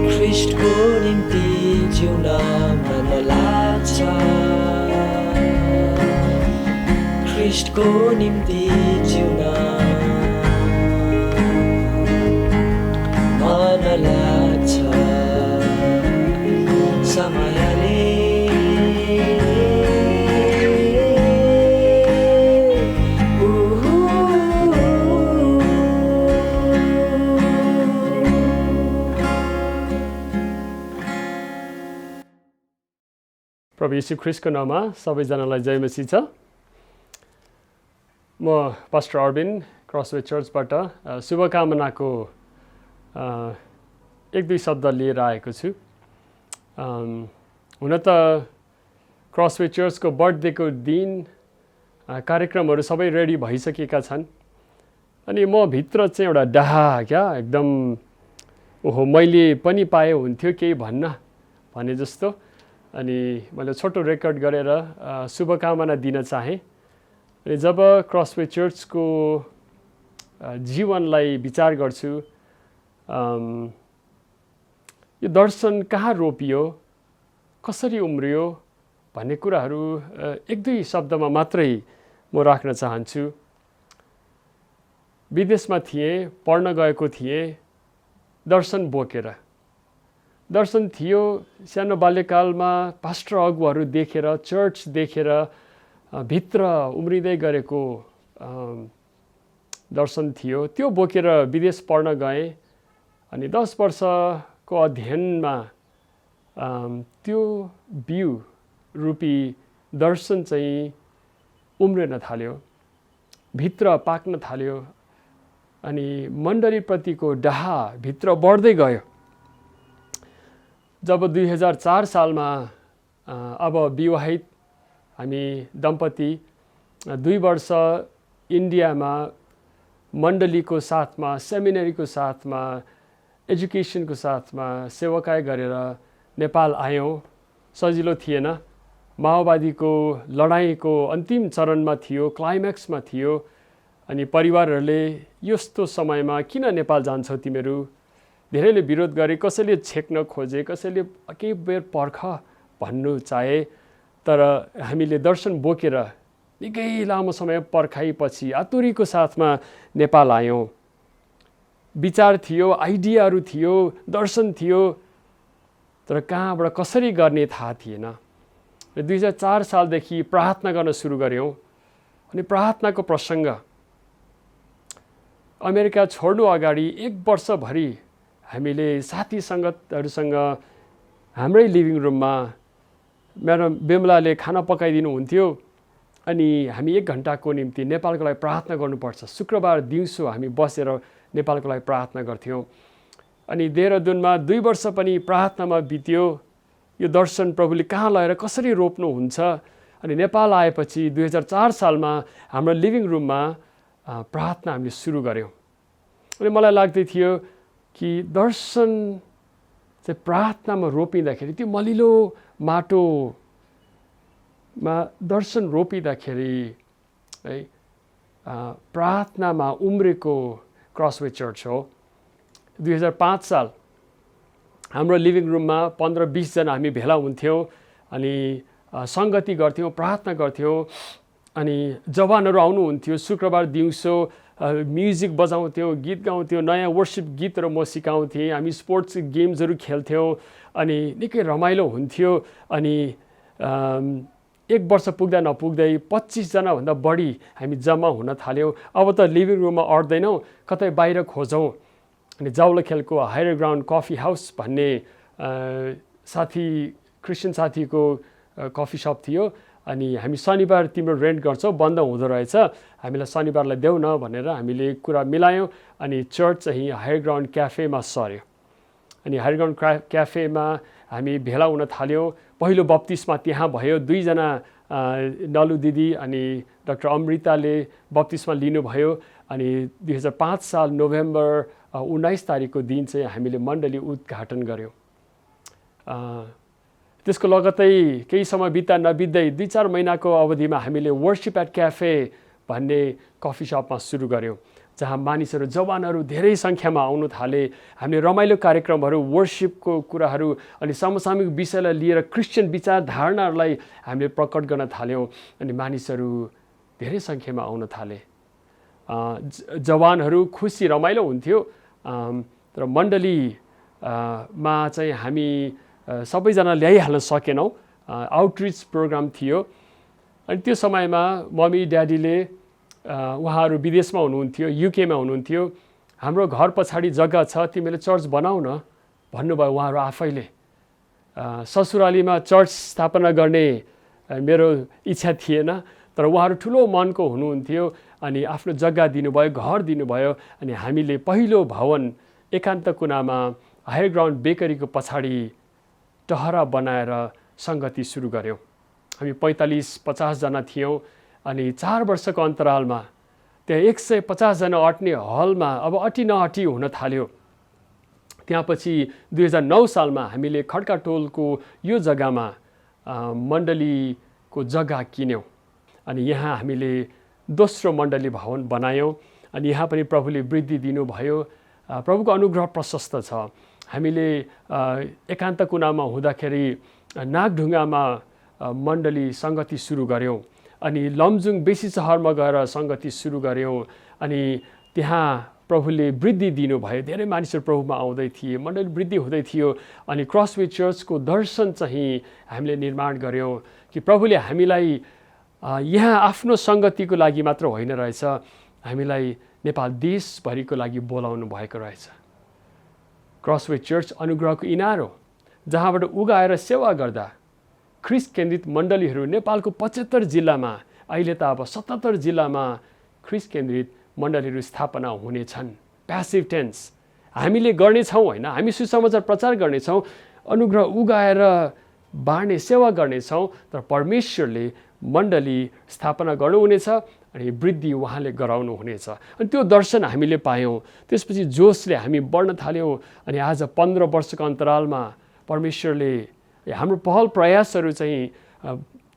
ख्रीष्टको निम्ति जिउन मन लाग्छ ख्रीष्टको निम्ति जिउन मन लाग्छ समयले प्रभु यीशु ख्रीष्टको नाममा सबैजनालाई जय मसीह छ। म पास्टर अरविन्द क्रसवे चर्चबाट शुभकामनाको एक दुई शब्द लिएर आएको छु। हुन त क्रसवे चर्चको बर्थडेको दिन कार्यक्रमहरू सबै रेडी भइसकेका छन् अनि म भित्र चाहिँ एउटा डाहा क्या एकदम ओहो मैले पनि पाए हुन्थ्यो केही भन्न भने जस्तो अनि मैले छोटो रेकर्ड गरेर शुभकामना दिन चाहेँ। अनि जब क्रसवे चर्चको जीवनलाई विचार गर्छु यो दर्शन कहाँ रोपियो कसरी उम्रियो भन्ने कुराहरू एक दुई शब्दमा मात्रै म राख्न चाहन्छु। विदेशमा थिएँ, पढ्न गएको थिएँ, दर्शन बोकेर दर्शन थियो। सानो बाल्यकालमा पास्टर अगुवाहरू देखेर चर्च देखेर भित्र उम्रिँदै गरेको दर्शन थियो। त्यो बोकेर विदेश पढ्न गएँ अनि 10 वर्षको अध्ययनमा त्यो बिउ रूपी दर्शन चाहिँ उम्रिन थाल्यो, भित्र पाक्न थाल्यो अनि मण्डलीप्रतिको डाहा भित्र बढ्दै गयो। जब 2004 सालमा अब विवाहित हामी दम्पति 2 वर्ष इन्डियामा मण्डलीको साथमा, सेमिनरीको साथमा, एजुकेसनको साथमा सेवाकाय गरेर नेपाल आयौँ। सजिलो थिएन, माओवादीको लडाइँको अन्तिम चरणमा थियो, क्लाइम्याक्समा थियो अनि परिवारहरूले यस्तो समयमा किन नेपाल जान्छौ तिमीहरू, धेरैले विरोध गरे, कसैले छेक्न खोजे, कसैले केही बेर पर्ख भन्नु चाहे। तर हामीले दर्शन बोकेर निकै लामो समय पर्खाइपछि आतुरीको साथमा नेपाल आयौँ। विचार थियो, आइडियाहरू थियो, दर्शन थियो, तर कहाँबाट कसरी गर्ने थाहा थिएन। 2004 सालदेखि प्रार्थना गर्न सुरु गऱ्यौँ अनि प्रार्थनाको प्रसङ्ग अमेरिका छोड्नु अगाडि 1 वर्षभरि हामीले साथी सङ्गतहरूसँग हाम्रै लिभिङ रुममा म्याडम बिमलाले खाना पकाइदिनु हुन्थ्यो अनि हामी 1 घन्टाको निम्ति नेपालको लागि प्रार्थना गर्नुपर्छ। शुक्रबार दिउँसो हामी बसेर नेपालको लागि प्रार्थना गर्थ्यौँ अनि देहरादूनमा 2 वर्ष पनि प्रार्थनामा बित्यो। यो दर्शन प्रभुले कहाँ लगेर कसरी रोप्नुहुन्छ अनि नेपाल आएपछि 2004 सालमा हाम्रो लिभिङ रुममा प्रार्थना हामीले सुरु गऱ्यौँ। अनि मलाई लाग्दै थियो कि दर्शन चाहिँ प्रार्थनामा रोपिँदाखेरि त्यो मलिलो माटोमा दर्शन रोपिँदाखेरि है प्रार्थनामा उम्रेको क्रसवे चर्च हो। 2005 साल हाम्रो लिभिङ रुममा 15-20 जना हामी भेला हुन्थ्यौँ अनि सङ्गति गर्थ्यौँ, प्रार्थना गर्थ्यौँ। अनि जवानहरू आउनुहुन्थ्यो, शुक्रबार दिउँसो म्युजिक बजाउँथ्यौँ, गीत गाउँथ्यौँ, नयाँ वर्सिप गीतहरू म सिकाउँथेँ। हामी स्पोर्ट्स गेम्सहरू खेल्थ्यौँ अनि निकै रमाइलो हुन्थ्यो। अनि 1 वर्ष पुग्दा नपुग्दै 25 जनाभन्दा बढी हामी जम्मा हुन थाल्यौँ। अब त लिभिङ रुममा अट्दैनौँ, कतै बाहिर खोजौँ। अनि जावलाखेलको हायर ग्राउन्ड कफी हाउस भन्ने साथी क्रिस्चियन साथीको कफी सप थियो। अनि हामी शनिबार तिम्रो रेन्ट गर्छौँ, बन्द हुँदो रहेछ, हामीलाई शनिबारलाई देऊ न भनेर हामीले कुरा मिलायौँ। अनि चर्च चाहिँ हायर ग्राउन्ड क्याफेमा सर्यो। अनि हायर ग्राउन्ड क्याफेमा हामी भेला हुन थाल्यौँ। पहिलो बप्तिस्मा त्यहाँ भयो। 2 जना नलु दिदी अनि डाक्टर अमृताले बप्तिस्मा लिनुभयो। अनि 2005 साल नोभेम्बर 19 तारिकको दिन चाहिँ हामीले मण्डली उद्घाटन गऱ्यौँ। त्यसको लगत्तै केही समय बित्दा नबित्दै 2-4 महिनाको अवधिमा हामीले वर्सिप एट क्याफे भन्ने कफी सपमा सुरु गऱ्यौँ, जहाँ मानिसहरू जवानहरू धेरै सङ्ख्यामा आउनु थाले। हामीले रमाइलो कार्यक्रमहरू, वर्सिपको कुराहरू अनि समसामयिक विषयलाई लिएर क्रिस्चियन विचारधारणाहरूलाई हामीले प्रकट गर्न थाल्यौँ। अनि मानिसहरू धेरै सङ्ख्यामा आउन थाले। जवानहरू खुसी रमाइलो हुन्थ्यो। तर मण्डलीमा चाहिँ हामी सबैजना ल्याइहाल्न सकेनौँ। आउटरिच प्रोग्राम थियो। अनि त्यो समयमा मम्मी ड्याडीले उहाँहरू विदेशमा हुनुहुन्थ्यो, युकेमा हुनुहुन्थ्यो। हाम्रो घर पछाडि जग्गा छ, तिमीले चर्च बनाऊ न भन्नुभयो उहाँहरू आफैले। ससुरालीमा चर्च स्थापना गर्ने मेरो इच्छा थिएन, तर उहाँहरू ठुलो मनको हुनुहुन्थ्यो। अनि आफ्नो जग्गा दिनुभयो, घर दिनुभयो। अनि हामीले पहिलो भवन एकान्त कुनामा हायर ग्राउन्ड बेकरीको पछाडि टहरा बनाएर सङ्गति सुरु गऱ्यौँ। हामी 45-50 जना थियौँ। अनि 4 वर्षको अन्तरालमा त्यहाँ 150 जना अट्ने हलमा अब अटी नअटी हुन थाल्यो। त्यसपछि 2009 सालमा हामीले खड्का टोलको यो जग्गामा मण्डलीको जग्गा किन्यौँ। अनि यहाँ हामीले दोस्रो मण्डली भवन बनायौँ। अनि यहाँ पनि प्रभुले वृद्धि दिनुभयो। प्रभुको अनुग्रह प्रशस्त छ। हामीले एकान्त कुनामा हुँदाखेरि नागढुङ्गामा मण्डली सङ्गति सुरु गऱ्यौँ। अनि लमजुङ बेसी सहरमा गएर सङ्गति सुरु गऱ्यौँ। अनि त्यहाँ प्रभुले वृद्धि दिनुभयो। धेरै मानिसहरू प्रभुमा आउँदै थिए, मण्डली वृद्धि हुँदै थियो। अनि क्रसवे चर्चको दर्शन चाहिँ हामीले निर्माण गऱ्यौँ कि प्रभुले हामीलाई यहाँ आफ्नो सङ्गतिको लागि मात्र होइन रहेछ, हामीलाई नेपाल देशभरिको लागि बोलाउनु भएको रहेछ। क्रसवे चर्च अनुग्रहको इनार हो, जहाँबाट उगाएर सेवा गर्दा ख्रिस्ट केन्द्रित मण्डलीहरू नेपालको 75 जिल्लामा, अहिले त अब 77 जिल्लामा ख्रिस्ट केन्द्रित मण्डलीहरू स्थापना हुनेछन्। प्यासिभ टेन्स हामीले गर्नेछौँ होइन, हामी सुसमाचार प्रचार गर्नेछौँ, अनुग्रह उगाएर बाँड्ने सेवा गर्नेछौँ। तर परमेश्वरले मण्डली स्थापना गर्नुहुनेछ अनि वृद्धि उहाँले गराउनुहुनेछ। अनि त्यो दर्शन हामीले पायौँ। त्यसपछि जोसले हामी बढ्न थाल्यौँ। अनि आज 15 वर्षको अन्तरालमा परमेश्वरले हाम्रो पहल प्रयासहरू चाहिँ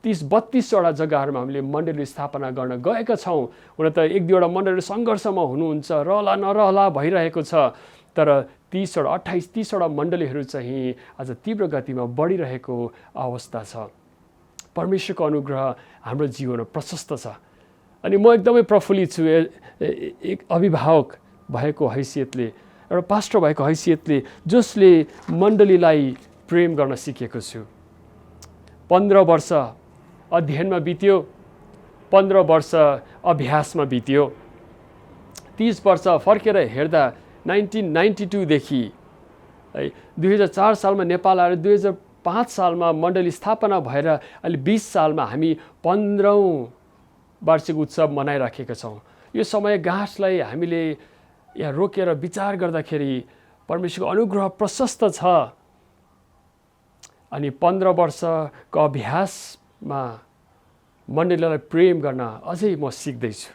30-32 वटा जग्गाहरूमा हामीले मण्डली स्थापना गर्न गएका छौँ। हुन त 1-2 मण्डली सङ्घर्षमा हुनुहुन्छ, रहला नरहला भइरहेको छ। तर 30 वटा 28-30 वटा मण्डलीहरू चाहिँ आज तीव्र गतिमा बढिरहेको अवस्था छ। परमेश्वरको अनुग्रह हाम्रो जीवनमा प्रशस्त छ। अनि म एकदमै प्रफुल्लित छु एक अभिभावक भएको हैसियतले, एउटा पास्टर भएको हैसियतले, जसले मण्डलीलाई प्रेम गर्न सिकेको छु। 15 वर्ष अध्ययनमा बित्यो, 15 वर्ष अभ्यासमा बित्यो। 30 वर्ष फर्केर हेर्दा 1992 देखि 2004 सालमा नेपाल आएर 2005 सालमा मण्डली स्थापना भएर अहिले 20 सालमा हामी 15औं वार्षिक उत्सव मनाइराखेका छौँ। यो समय गाँसलाई हामीले यहाँ रोकेर विचार गर्दाखेरि परमेश्वरको अनुग्रह प्रशस्त छ। अनि 15 वर्षको अभ्यासमा मण्डलीलाई प्रेम गर्न अझै म सिक्दैछु।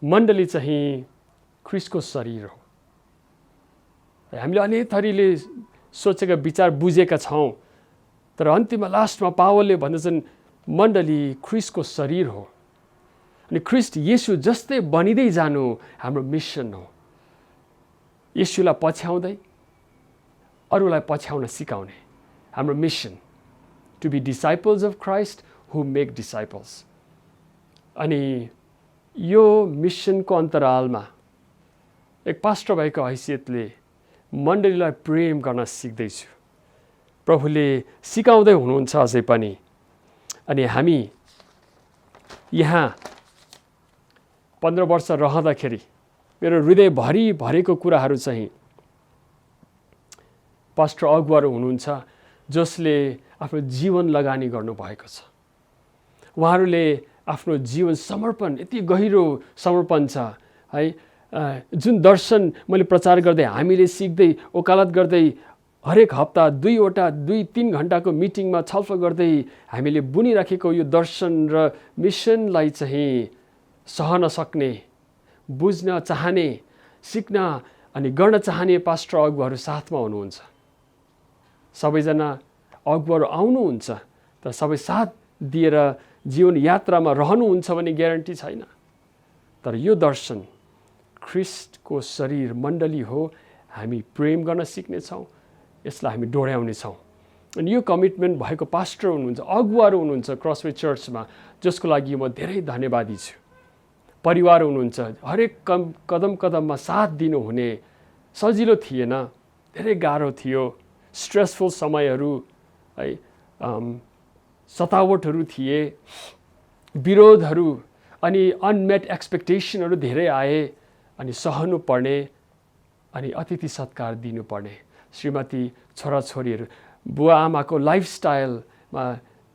मण्डली चाहिँ ख्रिस्टको शरीर हो। हामीले अनेक थरीले सोचेका विचार बुझेका छौँ, तर अन्तिममा लास्टमा पावलले भन्दछन् मण्डली ख्रिस्टको शरीर हो। अनि ख्रिस्ट येशू जस्तै बनिँदै जानु हाम्रो मिसन हो। येशूलाई पछ्याउँदै अरूलाई पछ्याउन सिकाउने हाम्रो mission. to be disciples of Christ who make disciples. अनि यो मिसनको अन्तरालमा एक पास्टर भएको हैसियतले मण्डलीलाई प्रेम गर्न सिक्दैछु। प्रभुले सिकाउँदै हुनुहुन्छ अझै पनि। अनि हामी यहाँ 15 वर्ष रहँदाखेरि मेरो हृदयभरि भरेको कुराहरू चाहिँ पास्टर अगुवाहरू हुनुहुन्छ जसले आफ्नो जीवन लगानी गर्नुभएको छ। उहाँहरूले आफ्नो जीवन समर्पण, यति गहिरो समर्पण छ है। जुन दर्शन मैले प्रचार गर्दै हामीले सिक्दै वकालत गर्दै हरेक हप्ता 2-3 घण्टाको मिटिङमा छलफल गर्दै हामीले बुनिराखेको यो दर्शन र मिसनलाई चाहिँ सहन सक्ने, बुझ्न चाहने, सिक्न अनि गर्न चाहने पास्टर अगुवाहरू साथमा हुनुहुन्छ। सबैजना अगुवाहरू आउनुहुन्छ तर सबै साथ दिएर जीवन यात्रामा रहनुहुन्छ भन्ने ग्यारेन्टी छैन। तर यो दर्शन ख्रिस्टको शरीर मण्डली हो, हामी प्रेम गर्न सिक्नेछौँ, यसलाई हामी डोर्याउनेछौँ। अनि यो कमिटमेन्ट भएको पास्टर हुनुहुन्छ, अगुवाहरू हुनुहुन्छ क्रसवे चर्चमा, जसको लागि म धेरै धन्यवादी छु। परिवार हुनुहुन्छ, हरेक कदम कदममा साथ दिनुहुने, सजिलो थिएन, धेरै गाह्रो थियो, स्ट्रेसफुल समयहरू है, सतावटहरू थिए, विरोधहरू अनि अनमेट एक्सपेक्टेसनहरू धेरै आए। अनि सहनु पर्ने अनि अतिथि सत्कार दिनुपर्ने, श्रीमती छोराछोरीहरू बुवा आमाको लाइफस्टाइलमा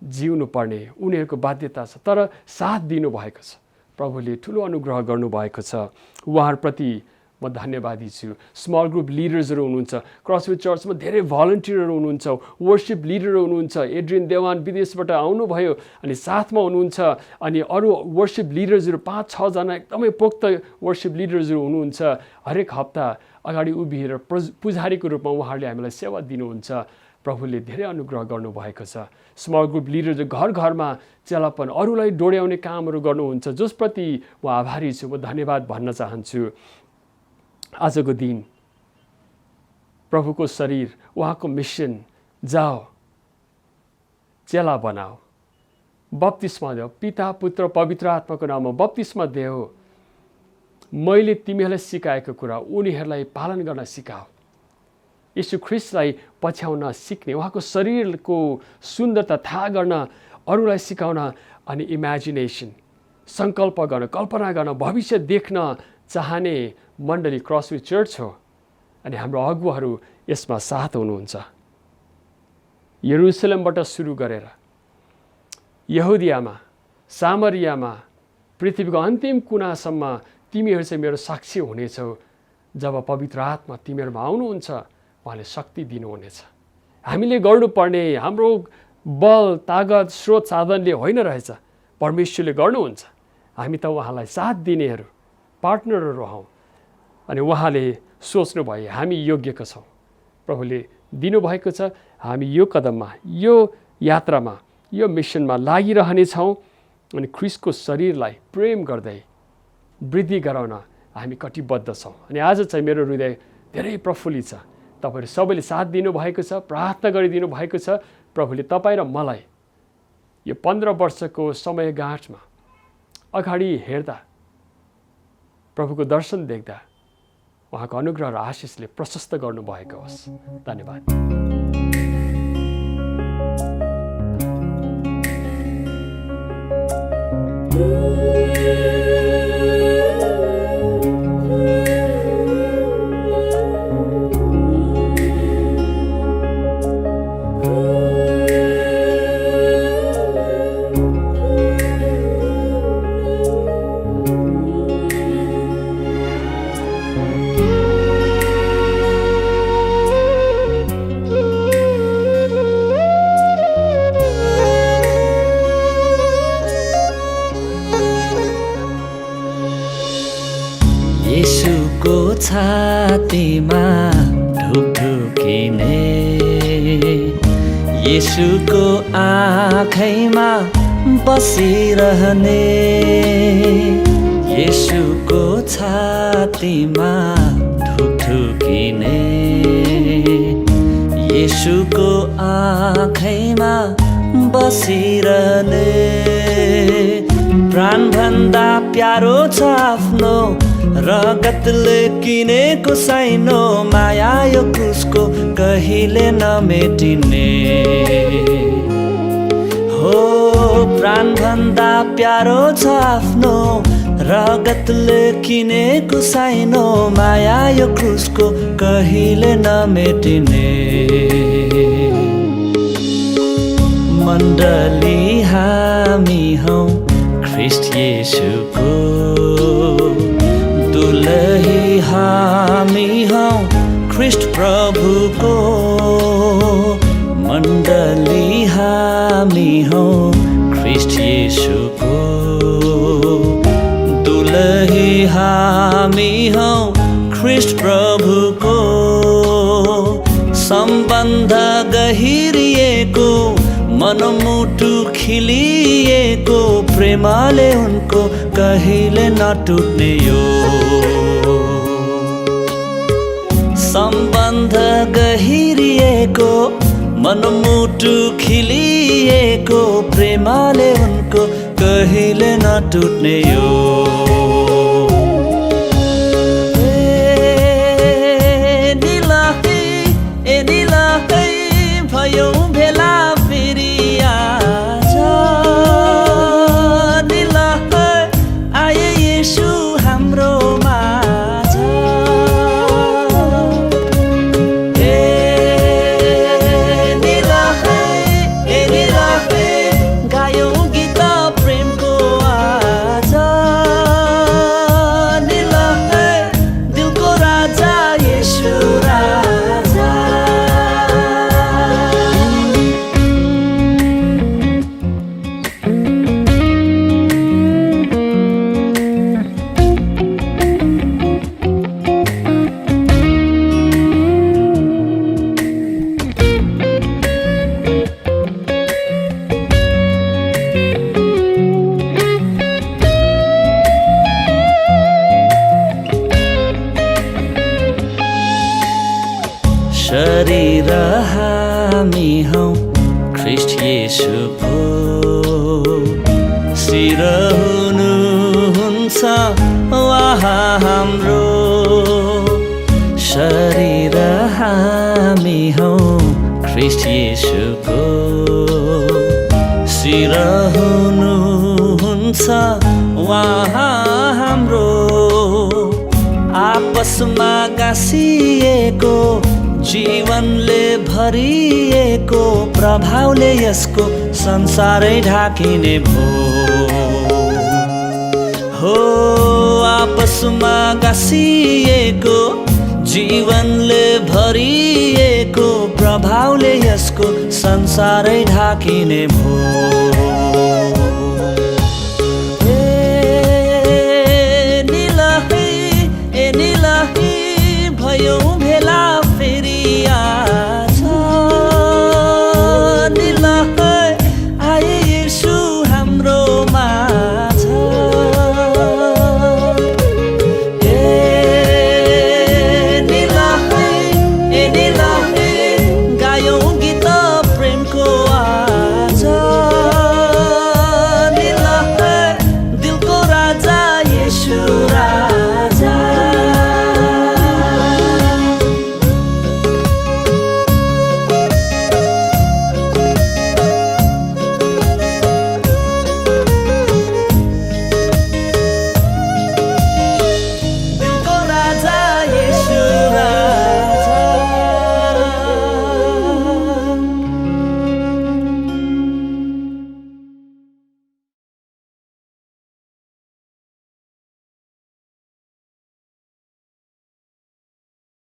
जिउनु पर्ने उनीहरूको बाध्यता छ। तर साथ दिनुभएको छ, प्रभुले ठुलो अनुग्रह गर्नुभएको छ। उहाँहरूप्रति म धन्यवादी छु। स्मल ग्रुप लिडर्सहरू हुनुहुन्छ, क्रसवे चर्चमा धेरै भलन्टियरहरू हुनुहुन्छ, वर्शिप लिडरहरू हुनुहुन्छ। एड्रियन देवान विदेशबाट आउनुभयो अनि साथमा हुनुहुन्छ। अनि अरू वर्शिप लिडर्सहरू 5-6 जना एकदमै पोक्त वर्शिप लिडर्सहरू हुनुहुन्छ। हरेक हप्ता अगाडि उभिएर पुजारीको रूपमा उहाँहरूले हामीलाई सेवा दिनुहुन्छ। प्रभुले धेरै अनुग्रह गर्नुभएको छ। स्मल ग्रुप लिडर घर घरमा चेलापन अरूलाई डोर्याउने कामहरू गर्नुहुन्छ, जसप्रति म आभारी छु, म धन्यवाद भन्न चाहन्छु। आजको दिन प्रभुको शरीर, उहाँको मिसन, जाओ चेला बनाओ, बप्तिस्मा देऊ, पिता पुत्र पवित्र आत्माको नाममा बप्तिस्मा देऊ। मैले तिमीहरूलाई सिकाएको कुरा उनीहरूलाई पालन गर्न सिकाऊ। यीशु ख्रिस्टलाई पछ्याउन सिक्ने, उहाँको शरीरको सुन्दरता थाहा गर्न अरूलाई सिकाउन अनि इमेजिनेसन, सङ्कल्प गर्न, कल्पना गर्न, भविष्य देख्न चाहने मण्डली क्रसवे चर्च हो। अनि हाम्रो अगुवाहरू यसमा साथ हुनुहुन्छ। यरुसलेमबाट सुरु गरेर यहुदियामा, सामरियामा, पृथ्वीको अन्तिम कुनासम्म तिमीहरू चाहिँ मेरो साक्षी हुनेछौ। जब पवित्र आत्मा तिमीहरूमा आउनुहुन्छ उहाँले शक्ति दिनुहुनेछ। हामीले गर्नुपर्ने हाम्रो बल तागत स्रोत साधनले होइन रहेछ, परमेश्वरले गर्नुहुन्छ। हामी त उहाँलाई साथ दिनेहरू, पार्टनरहरू हौँ। अनि उहाँले सोच्नुभयो हामी योग्यका छौँ, प्रभुले दिनुभएको छ। हामी यो कदममा, यो यात्रामा, यो मिसनमा लागिरहनेछौँ। अनि ख्रिस्टको शरीरलाई प्रेम गर्दै वृद्धि गराउन हामी कटिबद्ध छौँ। अनि आज चाहिँ मेरो हृदय धेरै प्रफुल्लित छ। तपाईँहरू सबैले साथ दिनुभएको छ, प्रार्थना गरिदिनु भएको छ। प्रभुले तपाईँ र मलाई यो 15 वर्षको समयगाँठमा अगाडि हेर्दा, प्रभुको दर्शन देख्दा उहाँको अनुग्रह र आशिषले प्रशस्त गर्नुभएको होस्। धन्यवाद। छातीमा ढुकढुकिने, येशूको आँखैमा बसिरहने, येशूको छातीमा ढुकढुकिने, येशूको आँखैमा बसिरहने प्राणभन्दा प्यारो छ आफ्नो रगतले किनेको साइनो माया यो क्रुसको कहिले नमेटिने हो प्राणभन्दा प्यारो छ आफ्नो रगतले किनेको साइनो माया यो क्रुसको कहिले नमेटिने मण्डली हामी हौं ख्रिस्ट येशूको दुलही हामी हौं ख्रिस्ट प्रभुको मण्डली हामी हौं ख्रिस्ट येशूको दुलही हामी हौं ख्रिस्ट प्रभुको सम्बन्ध गहिरिएको मनमुटु खिलिएको प्रेमले उनको कहिले नटुट्ने यो सम्बन्ध गहिरिएको मनमुटु खिलिएको प्रेमले उनको कहिले नटुट्ने यो भयो भेला फेरि आज आए येशू हाम्रो माझ गायौँ गीत प्रेमको आज दिलको राजा येशू राजा शरीर हामी हौं ख्रिस्ट येशूको शिर हुनुहुन्छ उहाँ हाम्रो शरीर हामी हौं ख्रिस्ट येशूको शिर हुनुहुन्छ उहाँ हाम्रो आपसमा गाँसिएको जीवनले भरिएको प्रभावले यसको संसारै ढाकिने भो हो आपसमा गाँसिएको जीवनले भरिएको प्रभावले यसको संसारै ढाकिने भो